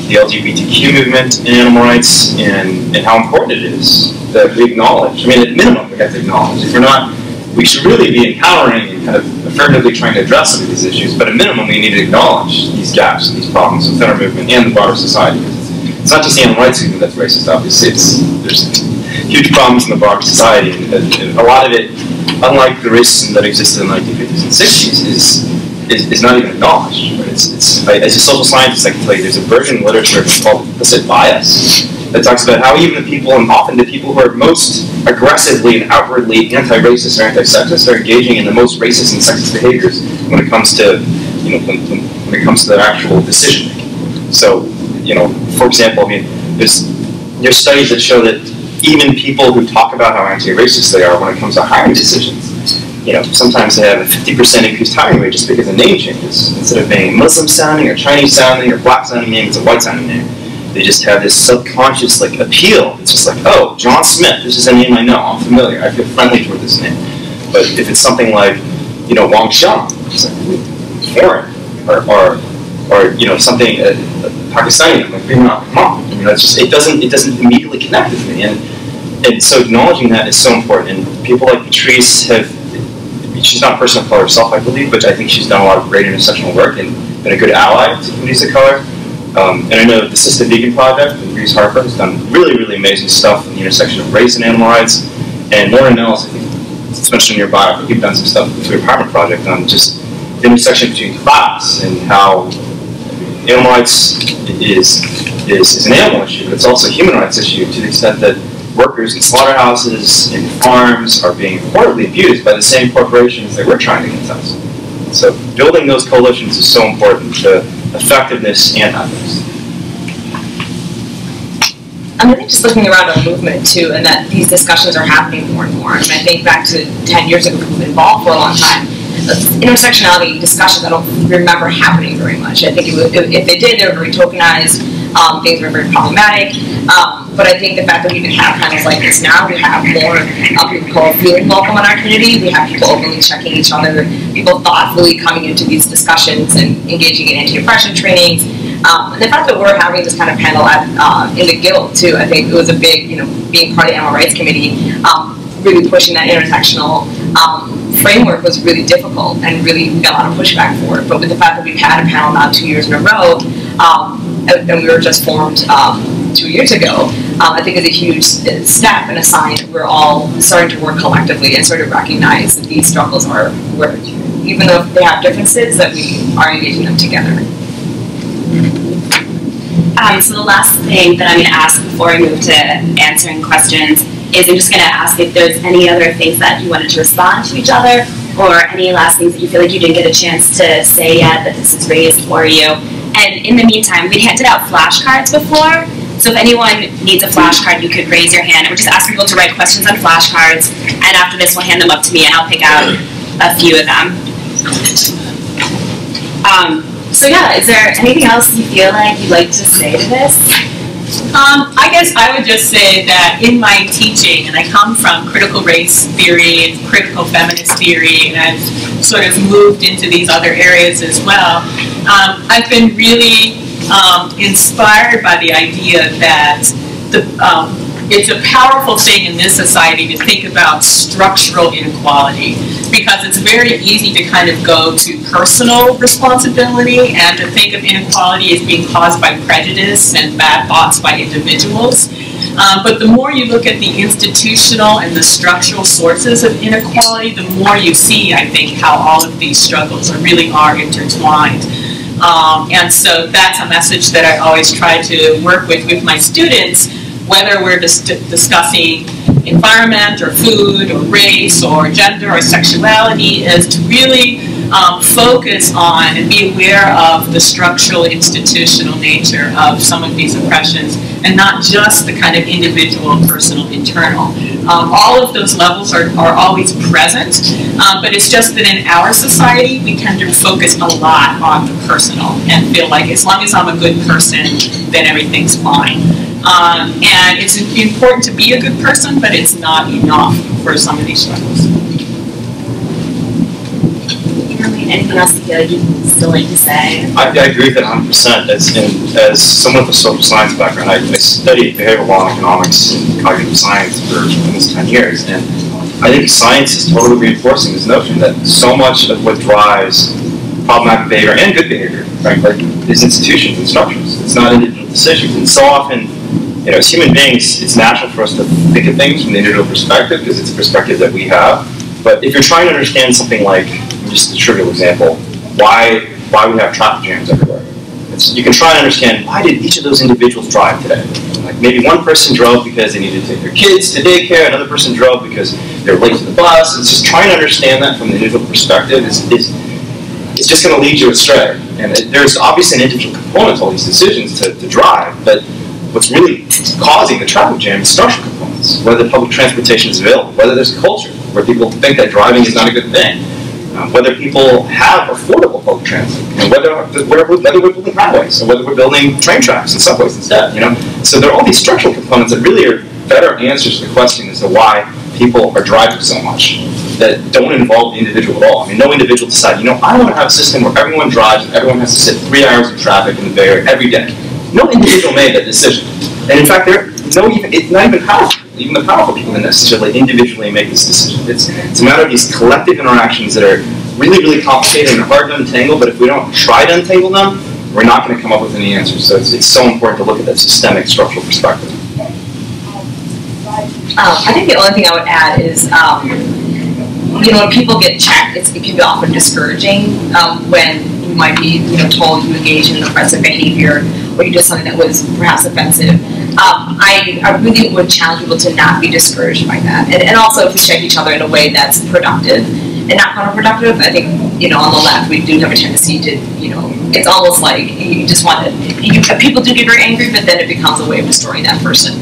the LGBTQ movement and animal rights, and how important it is that we acknowledge. I mean, at minimum, we have to acknowledge. If we're not, we should really be encountering and kind of affirmatively trying to address some of these issues, but at minimum, we need to acknowledge these gaps and these problems within our movement and the broader society. It's not just the animal rights movement that's racist, obviously. There's huge problems in the broader society, and a lot of it, unlike the racism that existed in the 1950s and 60s, is not even acknowledged. Right? As a social scientist, I can tell you there's a burgeoning literature called implicit bias that talks about how even the people, and often the people who are most aggressively and outwardly anti-racist or anti-sexist, are engaging in the most racist and sexist behaviors when it comes to, when it comes to their actual decision making. So, for example, I mean, there's studies that show that even people who talk about how anti-racist they are when it comes to hiring decisions, sometimes they have a 50% increased hiring rate just because the name changes. Instead of being Muslim sounding or Chinese sounding or black sounding name, it's a white sounding name. They just have this subconscious appeal. It's just like, oh, John Smith, this is a name I know, I'm familiar, I feel friendly toward this name. But if it's something like, Wang Xiang, it's like foreign, or something Pakistani, like Bina Ahmad. It doesn't immediately connect with me, and so acknowledging that is so important. And people like Patrice she's not a person of color herself, I believe, but I think she's done a lot of great intersectional work and been a good ally to communities of color. And I know the Assisted Vegan Project with Reese Harper has done really, really amazing stuff in the intersection of race and animal rights. And Lauren Nels, I think it's mentioned in your bio, I think you've done some stuff with the Empowerment Project on just the intersection between class and how animal rights is an animal issue, but it's also a human rights issue to the extent that workers in slaughterhouses and farms are being horribly abused by the same corporations that we're trying to contest. So building those coalitions is so important to effectiveness and ethics. I think just looking around our movement too, and that these discussions are happening more and more. I mean, I think back to 10 years ago, we've been involved for a long time. Intersectionality discussions I don't remember happening very much. I think if they did, they were very tokenized. Things were very problematic. But I think the fact that we even have panels like this now, we have more people feeling welcome in our community. We have people openly checking each other, people thoughtfully coming into these discussions and engaging in anti-oppression trainings. And the fact that we're having this kind of panel in the Guild too, I think it was a big, being part of the Animal Rights Committee, really pushing that intersectional framework was really difficult, and really we got a lot of pushback for it. But with the fact that we've had a panel now 2 years in a row, and we were just formed 2 years ago, I think is a huge step and a sign that we're all starting to work collectively and sort of recognize that these struggles are, even though they have differences, that we are engaging them together. So the last thing that I'm going to ask before we move to answering questions is I'm just going to ask if there's any other things that you wanted to respond to each other, or any last things that you feel like you didn't get a chance to say yet that this is raised for you. And in the meantime, we handed out flashcards before, so if anyone needs a flashcard, you could raise your hand. We're just asking people to write questions on flashcards, and after this, we'll hand them up to me, and I'll pick out a few of them. So yeah, is there anything else you feel like you'd like to say to this? I guess I would just say that in my teaching, and I come from critical race theory and critical feminist theory, and I've sort of moved into these other areas as well, I've been really inspired by the idea that it's a powerful thing in this society to think about structural inequality, because it's very easy to kind of go to personal responsibility and to think of inequality as being caused by prejudice and bad thoughts by individuals. But the more you look at the institutional and the structural sources of inequality, the more you see, I think, how all of these struggles really are intertwined. And so that's a message that I always try to work with my students, whether we're discussing environment or food or race or gender or sexuality, is to really focus on and be aware of the structural institutional nature of some of these oppressions, and not just the kind of individual, personal, internal. All of those levels are always present, but it's just that in our society we tend to focus a lot on the personal and feel like as long as I'm a good person, then everything's fine. And it's important to be a good person, but it's not enough for some of these struggles. Anything else you feel like you'd still like to say? I agree with that 100%. As someone with a social science background, I studied behavioral law and economics and cognitive science for almost 10 years, and I think science is totally reinforcing this notion that so much of what drives problematic behavior and good behavior, frankly, is institutions and structures. It's not individual decisions. And so often, as human beings, it's natural for us to think of things from the individual perspective because it's a perspective that we have. But if you're trying to understand something like, just a trivial example, why we have traffic jams everywhere. You can try and understand, why did each of those individuals drive today? Like maybe one person drove because they needed to take their kids to daycare, another person drove because they were late to the bus. It's just trying to understand that from the individual perspective is just going to lead you astray. And there's obviously an individual component to all these decisions to drive, but what's really causing the traffic jam is structural components, whether public transportation is available, whether there's a culture where people think that driving is not a good thing, whether people have affordable public transit, and whether we're building highways, or whether we're building train tracks and subways instead. So there are all these structural components that really are better answers to the question as to why people are driving so much that don't involve the individual at all. No individual decided, I want to have a system where everyone drives and everyone has to sit 3 hours in traffic in the Bay Area every day. No individual made that decision, and in fact, it's not even powerful. Even the powerful people didn't necessarily individually make this decision. It's a matter of these collective interactions that are really, really complicated and hard to untangle, but if we don't try to untangle them, we're not going to come up with any answers. So it's so important to look at that systemic structural perspective. I think the only thing I would add is, when people get checked, it can be often discouraging when you might be told you engage in oppressive behavior or you did something that was perhaps offensive. I really would challenge people to not be discouraged by that. And also if we check each other in a way that's productive and not counterproductive. I think, on the left, we do have a tendency to, it's almost like you just want to, people do get very angry, but then it becomes a way of destroying that person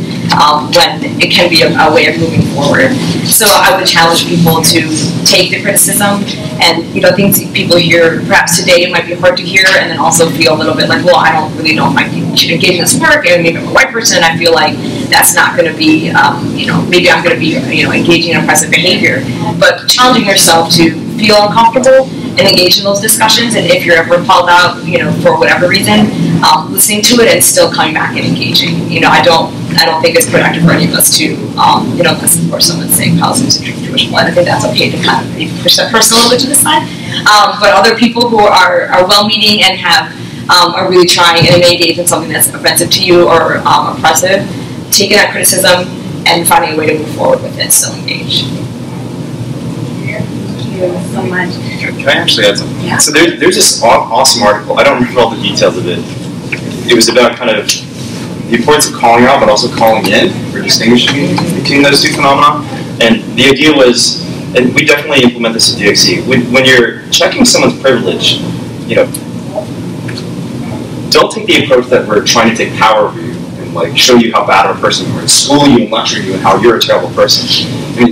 when it can be a way of moving forward. So I would challenge people to take the criticism and, things people hear perhaps today might be hard to hear, and then also feel a little bit like, well, I don't really know if I should engage in this work, and maybe I'm a white person, and I feel like that's not going to be, maybe I'm going to be, engaging in oppressive behavior. But challenging yourself to feel uncomfortable and engage in those discussions, and if you're ever called out, for whatever reason, listening to it and still coming back and engaging. I don't think it's productive for any of us to, unless of course someone's saying policies to drink Jewish blood. I think that's okay to kind of maybe push that person a little bit to the side. But other people who are well-meaning and are really trying and may engage in something that's offensive to you or oppressive, taking that criticism and finding a way to move forward with it, so engage. So much. Can I actually add something? Yeah. So there's this awesome article. I don't remember all the details of it. It was about kind of the importance of calling out, but also calling in, or distinguishing between those two phenomena. And the idea was, and we definitely implement this at DXC. When you're checking someone's privilege, don't take the approach that we're trying to take power over you and show you how bad of a person you are, and school you and lecture you and how you're a terrible person.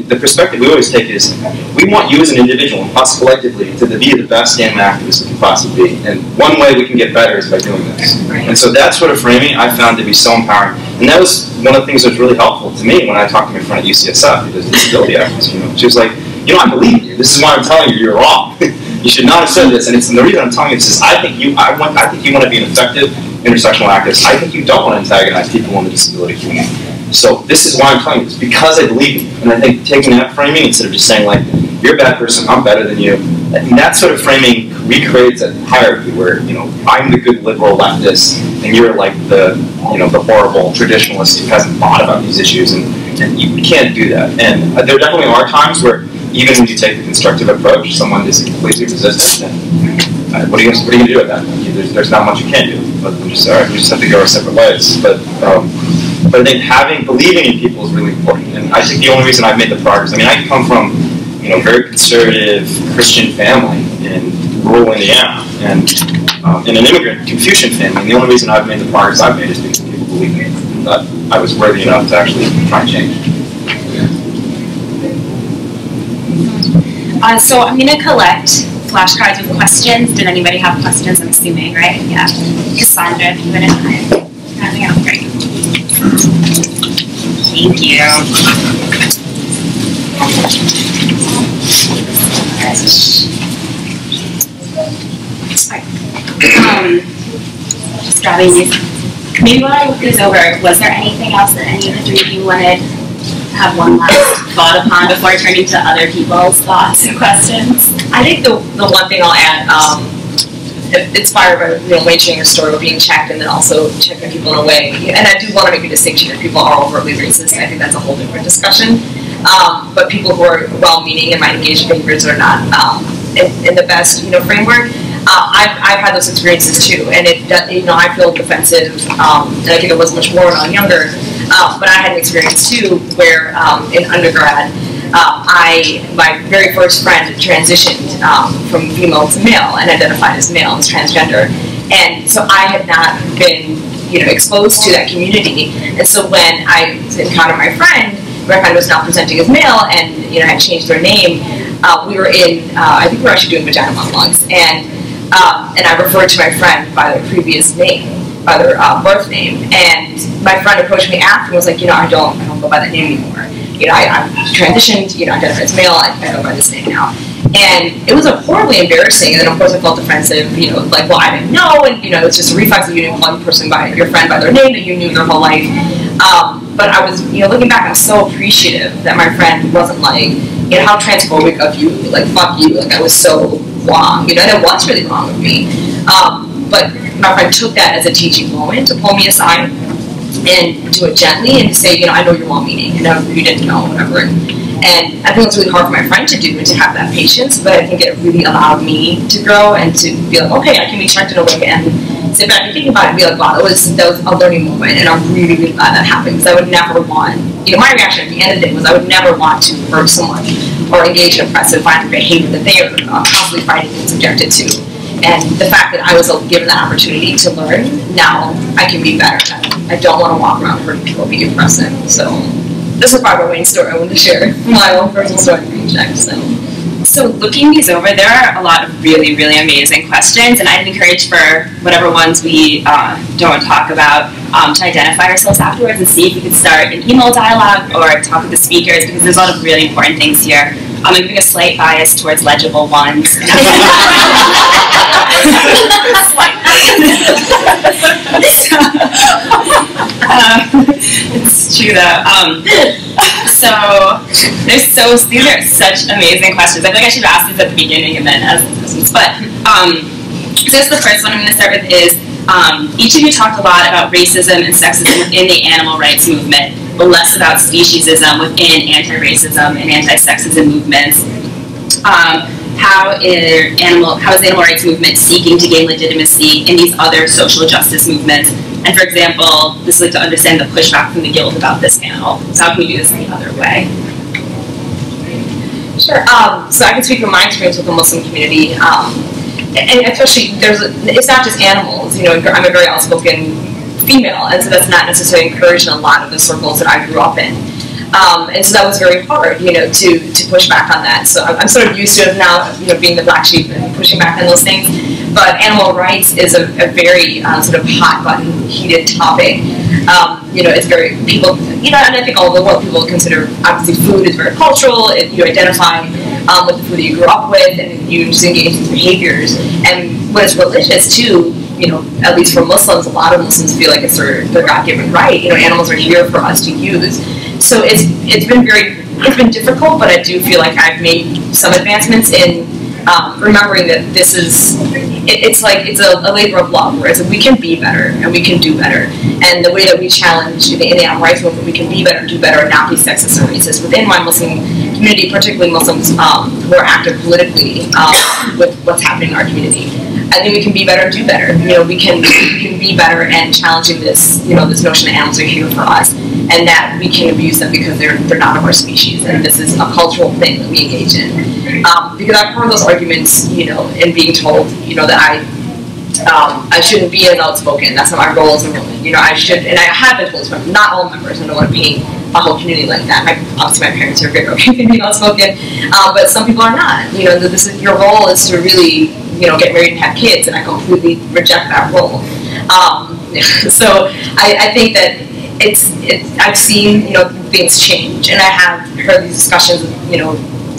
The perspective we always take is, we want you as an individual and us collectively to be the best damn activists we can possibly be. And one way we can get better is by doing this. And so that sort of framing I found to be so empowering. And that was one of the things that was really helpful to me when I talked to my friend at UCSF, because disability activist, she was like, I believe you. This is why I'm telling you you're wrong. You should not have said this. And the reason I'm telling you this is I think you want to be an effective intersectional activist. I think you don't want to antagonize people in the disability community. So this is why I'm telling you this, because I believe in you. And I think taking that framing instead of just saying like, you're a bad person, I'm better than you, and that sort of framing recreates a hierarchy where, you know, I'm the good liberal leftist and you're like the, you know, the horrible traditionalist who hasn't thought about these issues, and you can't do that. And there definitely are times where even when you take the constructive approach, someone is completely resistant. And what are you going to do with that? There's not much you can do. But I'm just sorry, we just have to go our separate ways. But I think believing in people is really important. And I think the only reason I've made the progress, I mean, I come from, you know, very conservative Christian family in rural Indiana, and in an immigrant Confucian family. And the only reason I've made the progress I've made is because people believe me that I was worthy enough to actually try and change. So I'm going to collect flashcards with questions. Did anybody have questions? I'm assuming, right? Yeah. Cassandra, if you would have time. Yeah, great. Thank you. Just grabbing these. Maybe while I look this over, was there anything else that any of the three of you wanted to have one last thought upon before turning to other people's thoughts and questions? I think the one thing I'll add, inspired by Wayne Hsiung's story of being checked and then also checking people in a way, and I do want to make a distinction here. People are overtly racist, and I think that's a whole different discussion. But people who are well-meaning and might engage in behaviors that are not in the best, framework. I've had those experiences too, and I feel defensive, and I think it was much more when I was younger. But I had an experience too where in undergrad, my very first friend transitioned from female to male and identified as male, as transgender, and so I had not been exposed to that community, and so when I encountered my friend was now presenting as male and had changed their name, we were in I think we were actually doing vagina monologues, and I referred to my friend by their previous name, by their birth name, and my friend approached me after and was like, I don't go by that name anymore. I've transitioned, identified as male, I go by this name now. And it was horribly embarrassing, and then of course I felt defensive, like, well, I didn't know, and it's just a reflex that you didn't call your friend by their name that you knew their whole life. But I was, looking back, I'm so appreciative that my friend wasn't like, how transphobic of you, like, fuck you, like, I was so wrong, and it was really wrong with me. But my friend took that as a teaching moment to pull me aside and do it gently and to say, I know you're well-meaning, and you didn't know, whatever. And I think it was really hard for my friend to do and to have that patience, but I think it really allowed me to grow and to be like, okay, I can be checked in a way and sit back and think about it and be like, wow, that was a learning moment, and I'm really, really glad that happened, because I would never want, my reaction at the end of the day was I would never want to hurt someone or engage in oppressive, violent behavior that they are constantly fighting and subjected to. And the fact that I was given that opportunity to learn, now I can be better. I don't want to walk around hurting people or be oppressive. So this is part of Wayne's story. I wanted to share my own personal story being checked. So looking these over, there are a lot of really, really amazing questions, and I'd encourage for whatever ones we don't talk about to identify ourselves afterwards and see if we could start an email dialogue or talk with the speakers, because there's a lot of really important things here. I'm giving a slight bias towards legible ones. It's true though. These are such amazing questions. I feel like I should have asked these at the beginning and then as questions. But just the first one I'm going to start with is each of you talked a lot about racism and sexism within the animal rights movement, but less about speciesism within anti-racism and anti-sexism movements. How is the animal rights movement seeking to gain legitimacy in these other social justice movements? And for example, this is like to understand the pushback from the Guild about this panel. So how can we do this in the other way? Sure. So I can speak from my experience with the Muslim community, and especially it's not just animals. I'm a very outspoken female, and so that's not necessarily encouraged in a lot of the circles that I grew up in. And so that was very hard, to push back on that. So I'm sort of used to it now, being the black sheep and pushing back on those things. But animal rights is a very sort of hot button, heated topic. It's very, people, and I think all over the world people consider, obviously food is very cultural. You identify with the food that you grew up with, and you just engage in behaviors. And when it's religious too, at least for Muslims, a lot of Muslims feel like it's their God-given right. Animals are here for us to use. So it's been difficult, but I do feel like I've made some advancements in remembering that it's a labor of love, whereas we can be better and we can do better. And the way that we challenge in the animal rights movement, we can be better, do better, and not be sexist or racist. Within my Muslim community, particularly Muslims who are active politically with what's happening in our community, I think we can be better and do better. We can be better and challenging this this notion that animals are here for us, and that we can abuse them because they're not of our species, and this is a cultural thing that we engage in. Because I've heard those arguments, and being told, that I shouldn't be as outspoken. That's not my role as a woman. I should, and I have been told from not all members. I don't want to be a whole community like that. Obviously, my parents are very okay with being outspoken, but some people are not. This is your role is to really, get married and have kids, and I completely reject that role. So I think that I've seen things change, and I have heard these discussions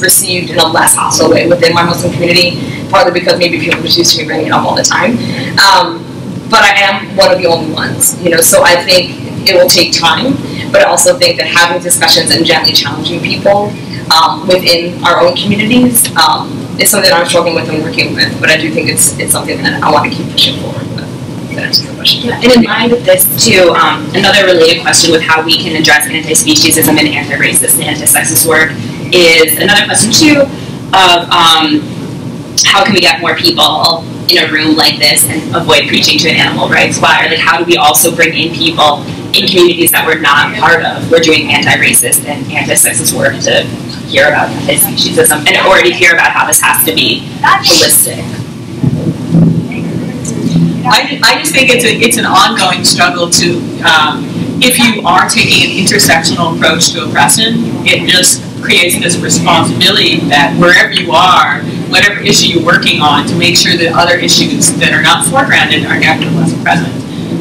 received in a less hostile way within my Muslim community, partly because maybe people are used to me bringing it up all the time. But I am one of the only ones, so I think it will take time, but I also think that having discussions and gently challenging people within our own communities is something that I'm struggling with and working with, but I do think it's something that I want to keep pushing forward with. That answers the question. Yeah, and in line with this too, another related question with how we can address anti-speciesism and anti-racist and anti-sexist work is another question too of how can we get more people in a room like this and avoid preaching to an animal rights choir? Like, how do we also bring in people in communities that we're not part of? We're doing anti-racist and anti-sexist work to hear about anti-speciesism and or to hear about how this has to be holistic. I just think it's an ongoing struggle to, if you are taking an intersectional approach to oppression, it just creates this responsibility that wherever you are, whatever issue you're working on, to make sure that other issues that are not foregrounded are nevertheless present.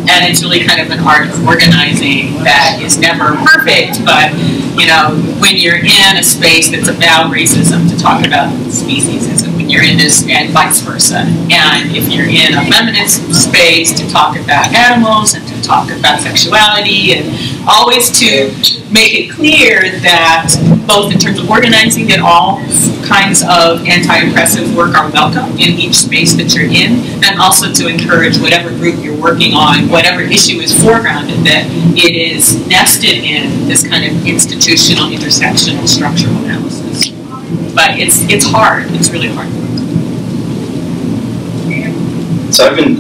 And it's really kind of an art of organizing that is never perfect, but when you're in a space that's about racism, to talk about speciesism, when you're in this, and vice versa. And if you're in a feminist space, to talk about animals and to talk about sexuality, and always to make it clear that both in terms of organizing, that all kinds of anti-oppressive work are welcome in each space that you're in, and also to encourage whatever group you're working on, whatever issue is foregrounded, that it is nested in this kind of institutional, intersectional, structural analysis. But it's hard. It's really hard. So I've been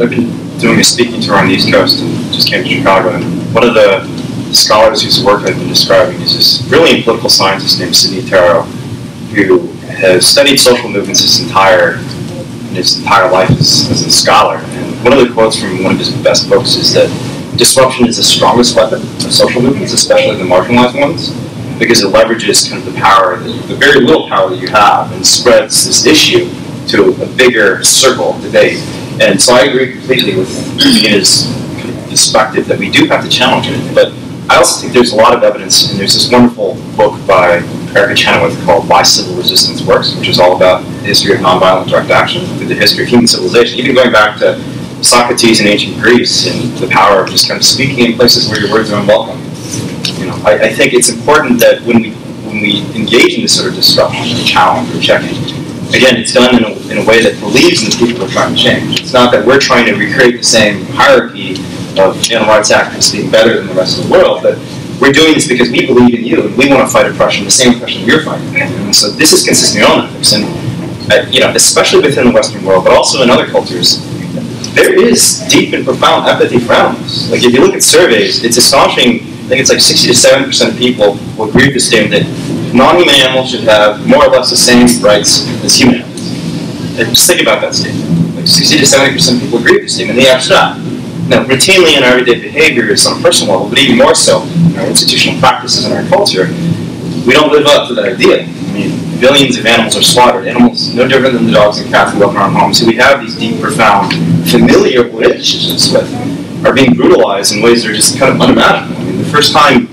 doing a speaking tour on the East Coast and just came to Chicago, and one of the scholars whose work I've been describing is this brilliant political scientist named Sidney Tarrow, who has studied social movements his entire life as a scholar. And one of the quotes from one of his best books is that disruption is the strongest weapon of social movements, especially the marginalized ones, because it leverages kind of the power, the very little power that you have, and spreads this issue to a bigger circle of debate. And so I agree completely with his perspective that we do have to challenge it. But I also think there's a lot of evidence, and there's this wonderful book by Erica Chenoweth called Why Civil Resistance Works, which is all about the history of nonviolent direct action through the history of human civilization, even going back to Socrates in ancient Greece and the power of just kind of speaking in places where your words are unwelcome. I think it's important that when we engage in this sort of disruption or challenge or checking, again, it's done in a way that believes in the people we're trying to change. It's not that we're trying to recreate the same hierarchy of animal rights activists being better than the rest of the world, but we're doing this because we believe in you and we want to fight oppression, the same oppression you're fighting. And so this is consistent in our own ethics. And especially within the Western world, but also in other cultures, there is deep and profound empathy for animals. Like if you look at surveys, it's astonishing. I think it's like 60 to 70% of people will agree with the statement that non-human animals should have more or less the same rights as human animals. And just think about that statement. Like 60 to 70% of people agree with the statement, and they actually not. Now, routinely in our everyday behaviors on a personal level, but even more so in our institutional practices and our culture, we don't live up to that idea. I mean, billions of animals are slaughtered. Animals no different than the dogs and cats we love in our homes, who we have these deep, profound, familiar relationships with, are being brutalized in ways that are just kind of unimaginable. I mean, the first time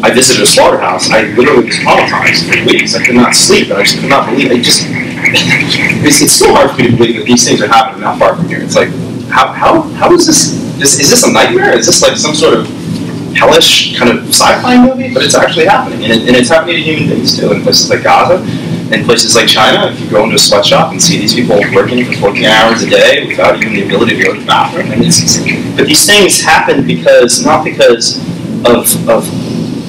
I visited a slaughterhouse, I literally was traumatized for weeks. I could not sleep, and I just could not believe it. It's so hard for me to believe that these things are happening not far from here. It's like, how is this? Is this a nightmare? Is this like some sort of hellish kind of sci-fi movie? But it's actually happening, and it's happening to human beings too, in places like Gaza, in places like China. If you go into a sweatshop and see these people working for 14 hours a day without even the ability to go to the bathroom, but these things happen not because of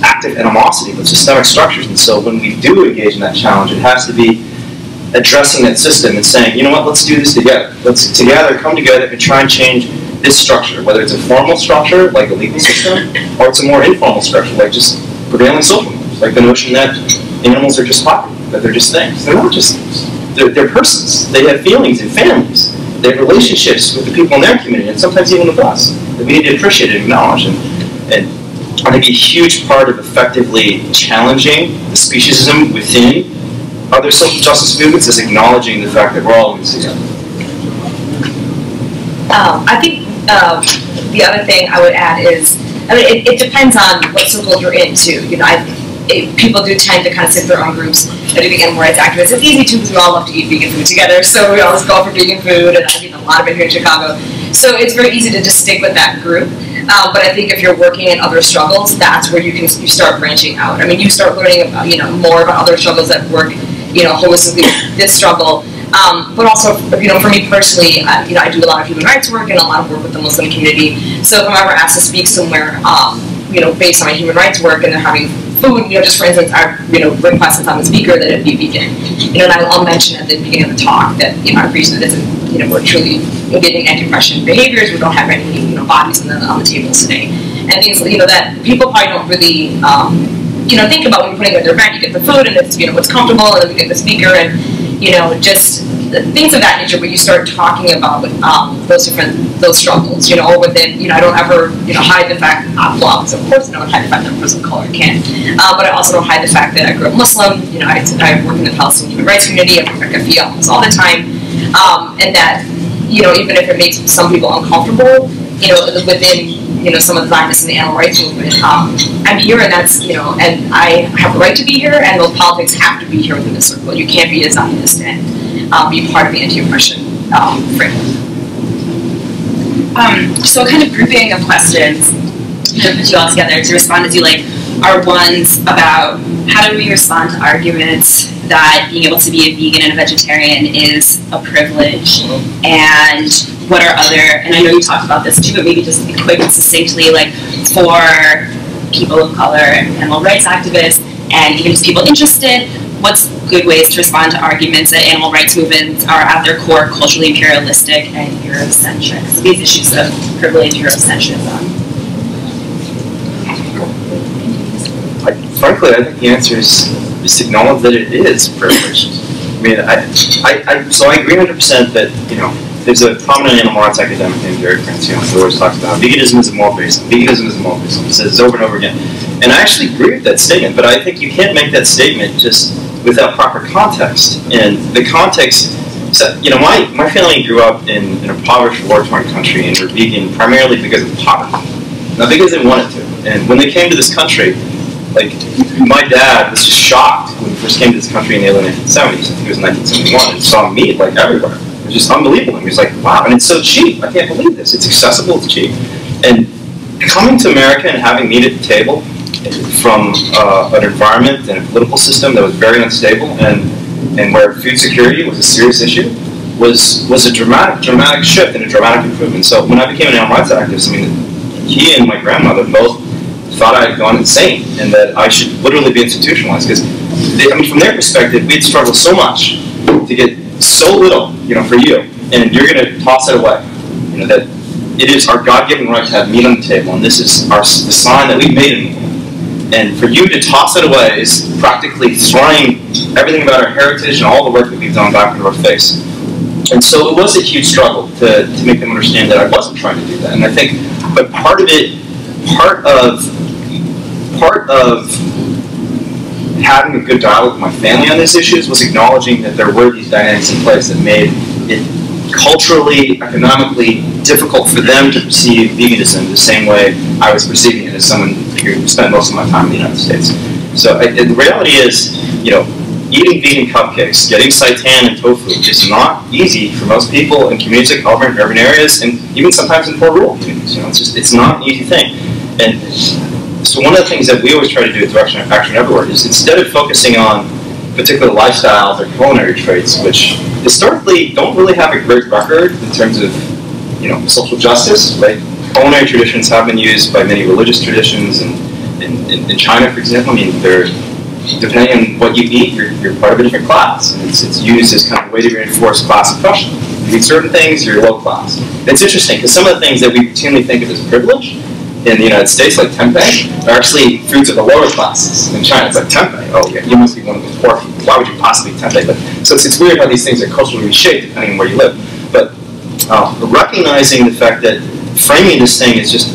active animosity, but systemic structures. And so when we do engage in that challenge, it has to be addressing that system and saying, you know what, let's do this together. Let's come together and try and change this structure, whether it's a formal structure, like a legal system, or it's a more informal structure, like just prevailing social norms, like the notion that animals are just property, that they're just things. They're not just things. They're persons. They have feelings and families. They have relationships with the people in their community, and sometimes even with us, that we need to appreciate and acknowledge. And I think a huge part of effectively challenging the speciesism within other social justice movements is acknowledging the fact that we're all in this together. I think the other thing I would add is, I mean, it depends on what circle you're in too. You know, people do tend to kind of sit their own groups that do the animal rights activists. It's easy too because we all love to eat vegan food together, so we always go for vegan food, and I've eaten a lot of it here in Chicago. So it's very easy to just stick with that group. But I think if you're working in other struggles, that's where you start branching out. I mean, you start learning about, more about other struggles that work, holistically with this struggle. But also, for me personally, I do a lot of human rights work and a lot of work with the Muslim community. So if I'm ever asked to speak somewhere, based on my human rights work and they're having food, just for instance, I, request if I'm a speaker that it be vegan. And I'll mention at the beginning of the talk that, I appreciate that we're truly engaging anti-oppression behaviors. We don't have any, bodies on the tables today. And things, that people probably don't really, think about when you're putting in their event. You get the food and it's, it's comfortable, and then we get the speaker and, just things of that nature, where you start talking about those struggles, or within, I don't ever, hide the fact, well, of course I don't hide the fact that I'm a person of color, I can't, but I also don't hide the fact that I grew up Muslim, I work in the Palestinian human rights community, I work at FIA almost all the time, and that, even if it makes some people uncomfortable, within, some of the Zionists in the animal rights movement, I'm here, and that's, and I have a right to be here, and those politics have to be here within the circle. You can't be a Zionist and be part of the anti-oppression framework. So kind of grouping of questions to put you all together to respond as you like are ones about how do we respond to arguments that being able to be a vegan and a vegetarian is a privilege, and what are other, and I know you talked about this too, but maybe just quick and succinctly, like for people of color and animal rights activists and even just people interested, what's good ways to respond to arguments that animal rights movements are at their core culturally imperialistic and Eurocentric? So these issues of privilege, Eurocentrism. Frankly, I think the answer is to acknowledge that it is privileged. I mean, so I agree 100% that, there's a prominent animal rights academic named Wayne Hsiung who always talks about veganism is a moral basis. Veganism is a moral basis. He says this over and over again. And I actually agree with that statement, but I think you can't make that statement just without proper context. And the context, so, my family grew up in an impoverished, war-torn country, and were vegan primarily because of poverty, not because they wanted to. And when they came to this country, like, my dad was just shocked when he first came to this country in the early 1970s. I think it was 1971, and saw meat, like, everywhere. It was just unbelievable. He was like, wow, and it's so cheap. I can't believe this. It's accessible, it's cheap. And coming to America and having meat at the table from an environment and a political system that was very unstable and where food security was a serious issue was a dramatic shift and a dramatic improvement. So when I became an animal rights activist, I mean, he and my grandmother both thought I had gone insane and that I should literally be institutionalized. Because, from their perspective, we had struggled so much to get so little, for you, and you're going to toss it away. That it is our God-given right to have meat on the table, and this is the sign that we've made in the world. And for you to toss it away is practically throwing everything about our heritage and all the work that we've done back into our face. And so it was a huge struggle to make them understand that I wasn't trying to do that. And I think, but part of having a good dialogue with my family on these issues was acknowledging that there were these dynamics in place that made it culturally, economically difficult for them to perceive veganism the same way I was perceiving it as someone who spent most of my time in the United States. So the reality is, eating vegan cupcakes, getting seitan and tofu is not easy for most people in communities like urban areas, and even sometimes in poor rural communities. It's not an easy thing. And so one of the things that we always try to do at Direction of Action Everywhere is, instead of focusing on particular lifestyles or culinary traits, which historically don't really have a great record in terms of social justice, right? Culinary traditions have been used by many religious traditions, and in China, for example, they're, depending on what you eat, you're part of a different class, and it's used as kind of a way to reinforce class oppression. You eat certain things, you're low class. It's interesting because some of the things that we routinely think of as privilege in the United States, like tempeh, are actually foods of the lower classes. In China, it's like tempeh. Oh yeah, you must be one of the poor people. Why would you possibly eat tempeh? But so it's weird how these things are culturally reshaped depending on where you live. But recognizing the fact that framing this thing as just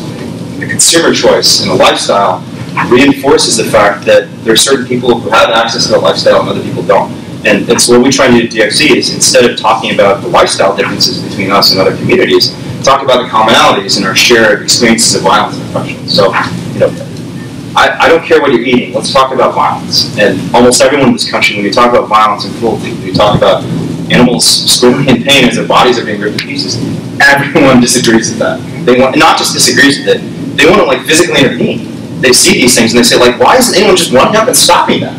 a consumer choice and a lifestyle reinforces the fact that there are certain people who have access to that lifestyle and other people don't. And so what we try to do at DXE is, instead of talking about the lifestyle differences between us and other communities, talk about the commonalities in our shared experiences of violence and oppression. So, I don't care what you're eating, let's talk about violence. And almost everyone in this country, when we talk about violence and cruelty, we talk about animals screaming in pain as their bodies are being ripped to pieces. Everyone disagrees with that. They want, not just disagrees with it, they want to physically intervene. They see these things and they say, why isn't anyone just running up and stopping that?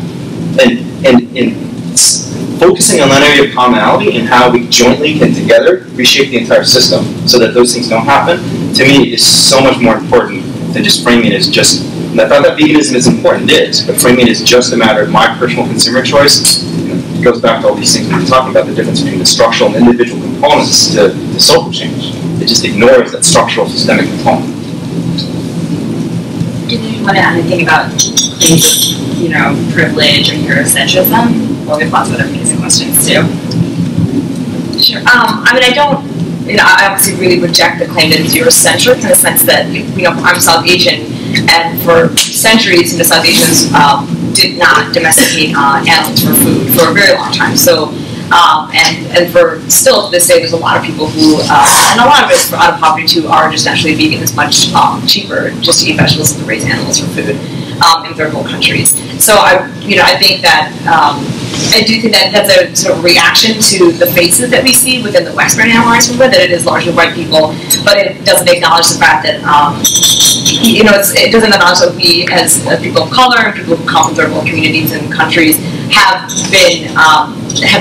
And focusing on that area of commonality and how we jointly can together reshape the entire system so that those things don't happen, to me, is so much more important than just framing it as just, and I thought that veganism is important, it is, but framing it as just a matter of my personal consumer choice. It goes back to all these things we've been talking about, the difference between the structural and individual components to social change. It just ignores that structural systemic component. Did you want to add anything about claims of, privilege or Eurocentrism? Well, we have lots of other amazing questions too. Sure. I don't. I obviously really reject the claim that it's Eurocentric in the sense that I'm South Asian, and for centuries, South Asians did not domesticate animals for food for a very long time. So, and for still to this day, there's a lot of people who, and a lot of it's out of poverty too, are just naturally vegan. It's much cheaper just to eat vegetables than to raise animals for food in third world countries. So I think that I do think that that's a sort of reaction to the faces that we see within the Western animal rights movement, that it is largely white people, but it doesn't acknowledge the fact that it doesn't acknowledge that we as people of color and people who come from third world communities and countries have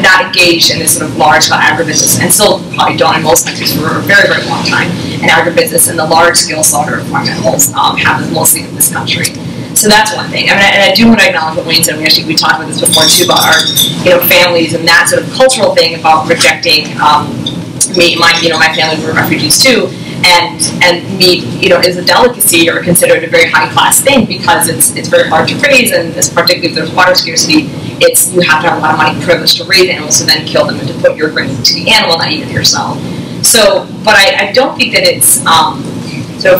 not engaged in this sort of large-scale agribusiness, and still probably don't in most countries for a very, very long time. And agribusiness and the large-scale slaughter of farm animals happens mostly in this country. So that's one thing. And I do want to acknowledge what Wayne said. We talked about this before too, about our families and that sort of cultural thing about rejecting meat. My family were refugees too, and meat is a delicacy or considered a very high class thing because it's very hard to raise, and particularly if there's water scarcity, you have to have a lot of money privilege to raise animals, to then kill them and to put your grain to the animal, not eat it yourself. So, but I don't think that it's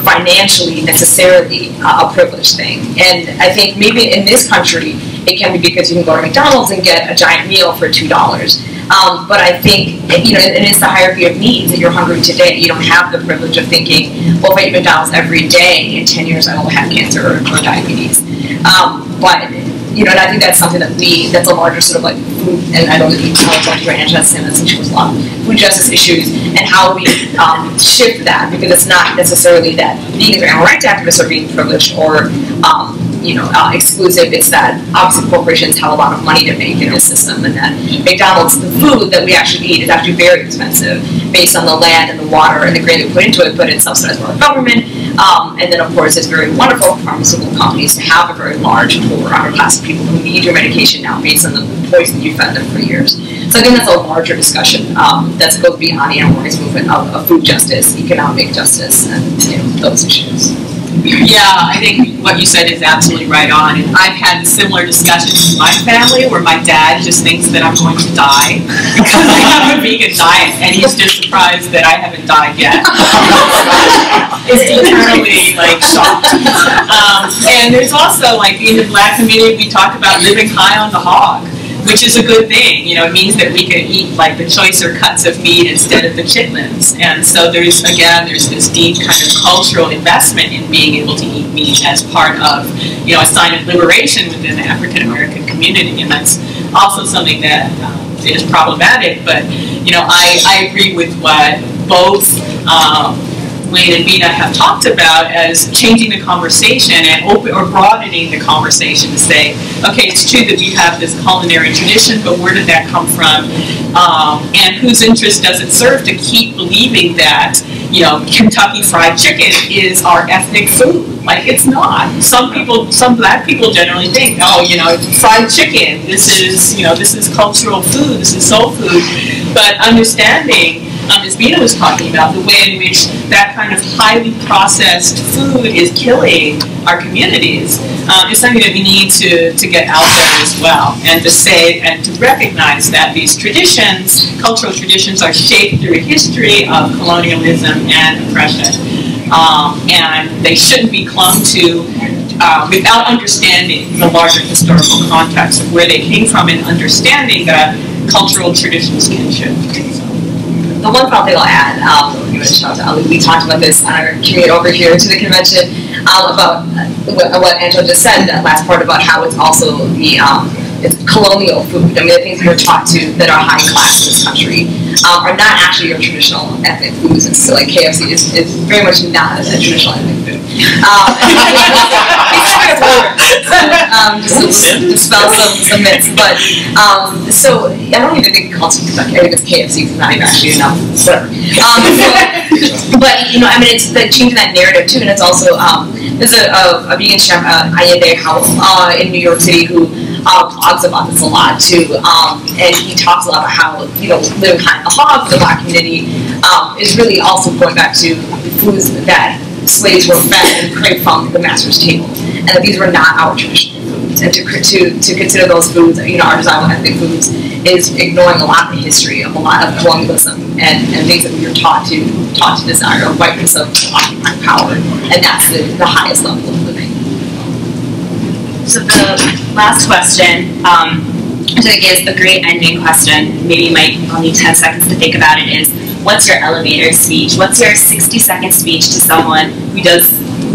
financially necessarily a privileged thing. And I think maybe in this country, it can be because you can go to McDonald's and get a giant meal for $2. But I think, it is the hierarchy of needs that you're hungry today. You don't have the privilege of thinking, well, if I eat McDonald's every day, in 10 years I will have cancer or diabetes. And I think that's something that's a larger sort of food, and I don't think Dr. Angela saying that since she was a lot of food justice issues, and how we shift that, because it's not necessarily that vegans or animal rights activists are being privileged or exclusive. It's that obviously corporations have a lot of money to make in this system, and that McDonald's, the food that we actually eat, is actually very expensive based on the land and the water and the grain we put into it, but it's subsidized by our government. And then, of course, it's very wonderful for pharmaceutical companies to have a very large, poor, underclass of people who need your medication now based on the poison you fed them for years. So I think that's a larger discussion that goes beyond the animal rights movement of food justice, economic justice, and those issues. Yeah, I think what you said is absolutely right on. And I've had similar discussions in my family where my dad just thinks that I'm going to die because I have a vegan diet, and he's just surprised that I haven't died yet. It's eternally shocked. And there's also in the Black community, we talk about living high on the hog. which is a good thing. You know, it means that we can eat like the choicer cuts of meat instead of the chitlins. And so there's this deep kind of cultural investment in being able to eat meat as part of, you know, a sign of liberation within the African American community. And that's also something that is problematic. But, you know, I agree with what both Wayne and Bina have talked about as changing the conversation and broadening the conversation to say, okay, it's true that we have this culinary tradition, but where did that come from? And whose interest does it serve to keep believing that, you know, Kentucky Fried Chicken is our ethnic food? Like, it's not. Some black people generally think, oh, you know, fried chicken, this is cultural food, this is soul food. But understanding, as Bina was talking about, the way in which that kind of highly processed food is killing our communities is something that we need to get out there as well, and to say and to recognize that these traditions, cultural traditions, are shaped through a history of colonialism and oppression, and they shouldn't be clung to without understanding the larger historical context of where they came from and understanding that cultural traditions can shift. The one final thing I'll add, we talked about this on our commute over here to the convention, about what Angela just said, that last part about how it's also it's colonial food. I mean, the things we're taught to that are high class in this country are not actually your traditional ethnic foods. And so, like, KFC is very much not a traditional ethnic food. Just to dispel some myths. But so I don't even think it calls it Kentucky. I think it's KFC. It's not even actually enough. Whatever. But you know, I mean, it's changing that narrative too, and it's also there's a vegan chef, Ayende Howell, in New York City, who talks about this a lot too, and he talks a lot about how, you know, living behind the hog for the black community is really also going back to the foods that slaves were fed and craved from the master's table, and that these were not our traditional foods, and to consider those foods, you know, our desirable ethnic foods, is ignoring a lot of the history of a lot of colonialism and things that we were taught to desire, or whiteness of occupying power, and that's the highest level of living. So the last question, which I think is a great ending question, maybe you might only need 10 seconds to think about it, is what's your elevator speech? What's your 60-second speech to someone who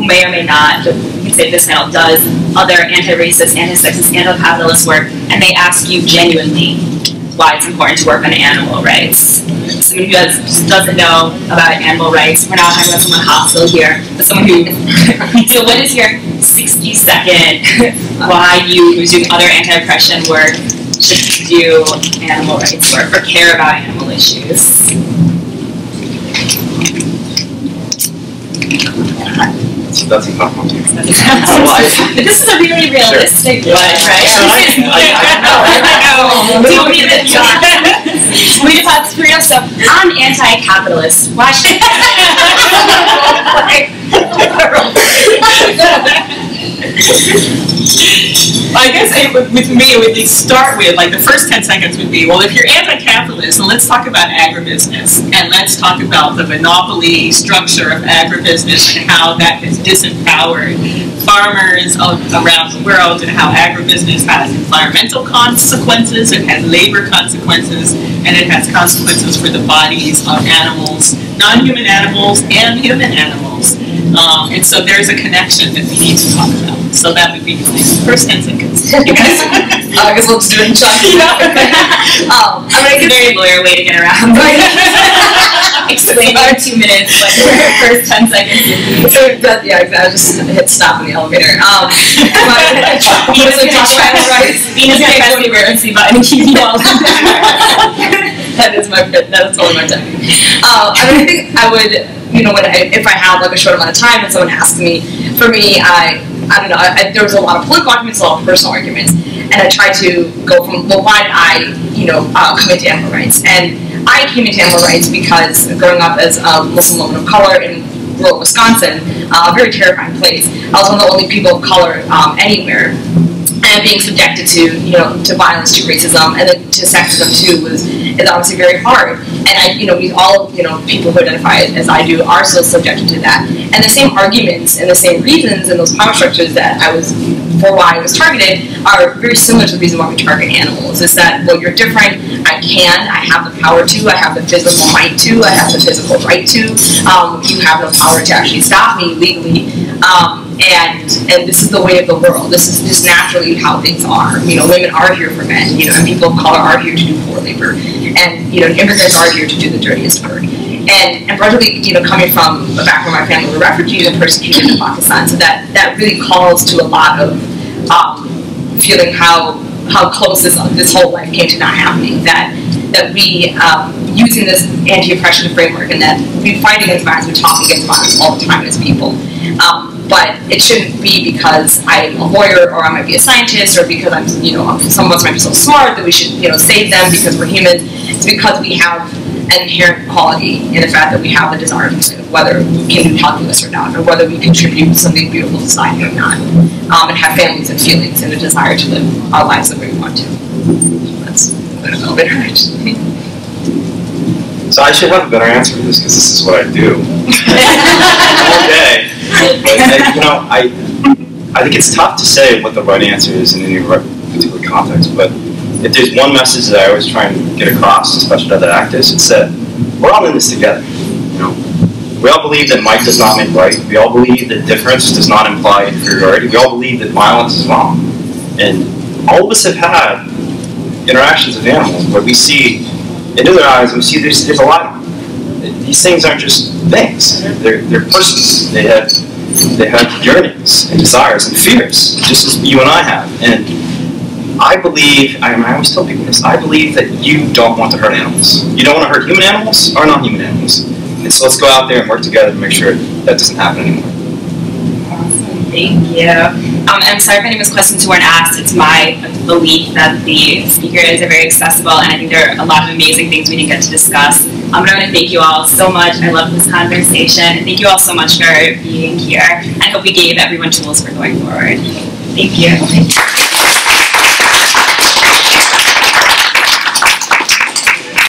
may or may not, you could say this panel does other anti-racist, anti-sexist, anti-capitalist work, and they ask you genuinely why it's important to work on animal rights? Someone who just doesn't know about animal rights. We're not talking about someone hostile here, but someone who. So, what is your 60-second why you who's doing other anti-oppression work should do animal rights work or care about animal issues? That's a tough one too. This is a really realistic one, right? I know. We just had to figure out stuff. I'm anti-capitalist. Why should I guess with me, it would start with, like, the first 10 seconds would be, well, if you're anti-capitalist, then let's talk about agribusiness, and let's talk about the monopoly structure of agribusiness and how that has disempowered farmers around the world, and how agribusiness has environmental consequences, it has labor consequences, and it has consequences for the bodies of animals, non-human animals and human animals. And so there's a connection that we need to talk about. So that would be the first 10 seconds. I guess we'll just do it in chunks. I mean, it's a very lawyer way to get around. Explain in 2 minutes, but the first 10 seconds. Yeah, exactly. I just hit stop in the elevator. Venus can press the emergency button and keep you all. That is totally my time. I mean, I think I would, you know, if I have like a short amount of time and someone asks me, for me, I don't know, there was a lot of political arguments, a lot of personal arguments, and I tried to go from, well, why did I, you know, come into animal rights? And I came into animal rights because growing up as a Muslim woman of color in rural Wisconsin, a very terrifying place, I was one of the only people of color anywhere. And being subjected to, you know, to violence, to racism, and then to sexism too is obviously very hard. And we all, people who identify as I do are still subjected to that. And the same arguments and the same reasons and those power structures that for why I was targeted are very similar to the reason why we target animals. Is that, well, you're different, I have the power to, I have the physical might to, I have the physical right to, you have no power to actually stop me legally. And this is the way of the world. This is just naturally how things are. Women are here for men, and people of color are here to do poor labor. And, immigrants are here to do the dirtiest work. And particularly, coming from a background where my family were refugees and persecuted in Pakistan, so that really calls to a lot of feeling how close this whole life came to not happening. That we, using this anti-oppression framework, and that we fight against violence, we talk against violence all the time as people. But it shouldn't be because I'm a lawyer or I might be a scientist or because I'm, some of us might be so smart that we should, save them because we're humans. It's because we have an inherent quality in the fact that we have the desire to live, whether we can do calculus or not, or whether we contribute something beautiful to society or not, and have families and feelings and a desire to live our lives the way we want to. That's a little bit hard. So I should have a better answer for this because this is what I do all day. But, I think it's tough to say what the right answer is in any particular context. But if there's one message that I always try and get across, especially to other activists, it's that we're all in this together. We all believe that might does not make right. We all believe that difference does not imply inferiority. We all believe that violence is wrong. And all of us have had interactions with animals where we see into their eyes and we see there's a light on them. These things aren't just things. They're persons. They have yearnings and desires and fears, just as you and I have. And I believe, I always tell people this, I believe that you don't want to hurt animals. You don't want to hurt human animals or non-human animals. And so let's go out there and work together to make sure that doesn't happen anymore. Awesome, thank you. I'm sorry if any of those questions weren't asked. It's my belief that the speakers are very accessible, and I think there are a lot of amazing things we didn't get to discuss. But I want to thank you all so much. I love this conversation. Thank you all so much for being here. I hope we gave everyone tools for going forward. Thank you.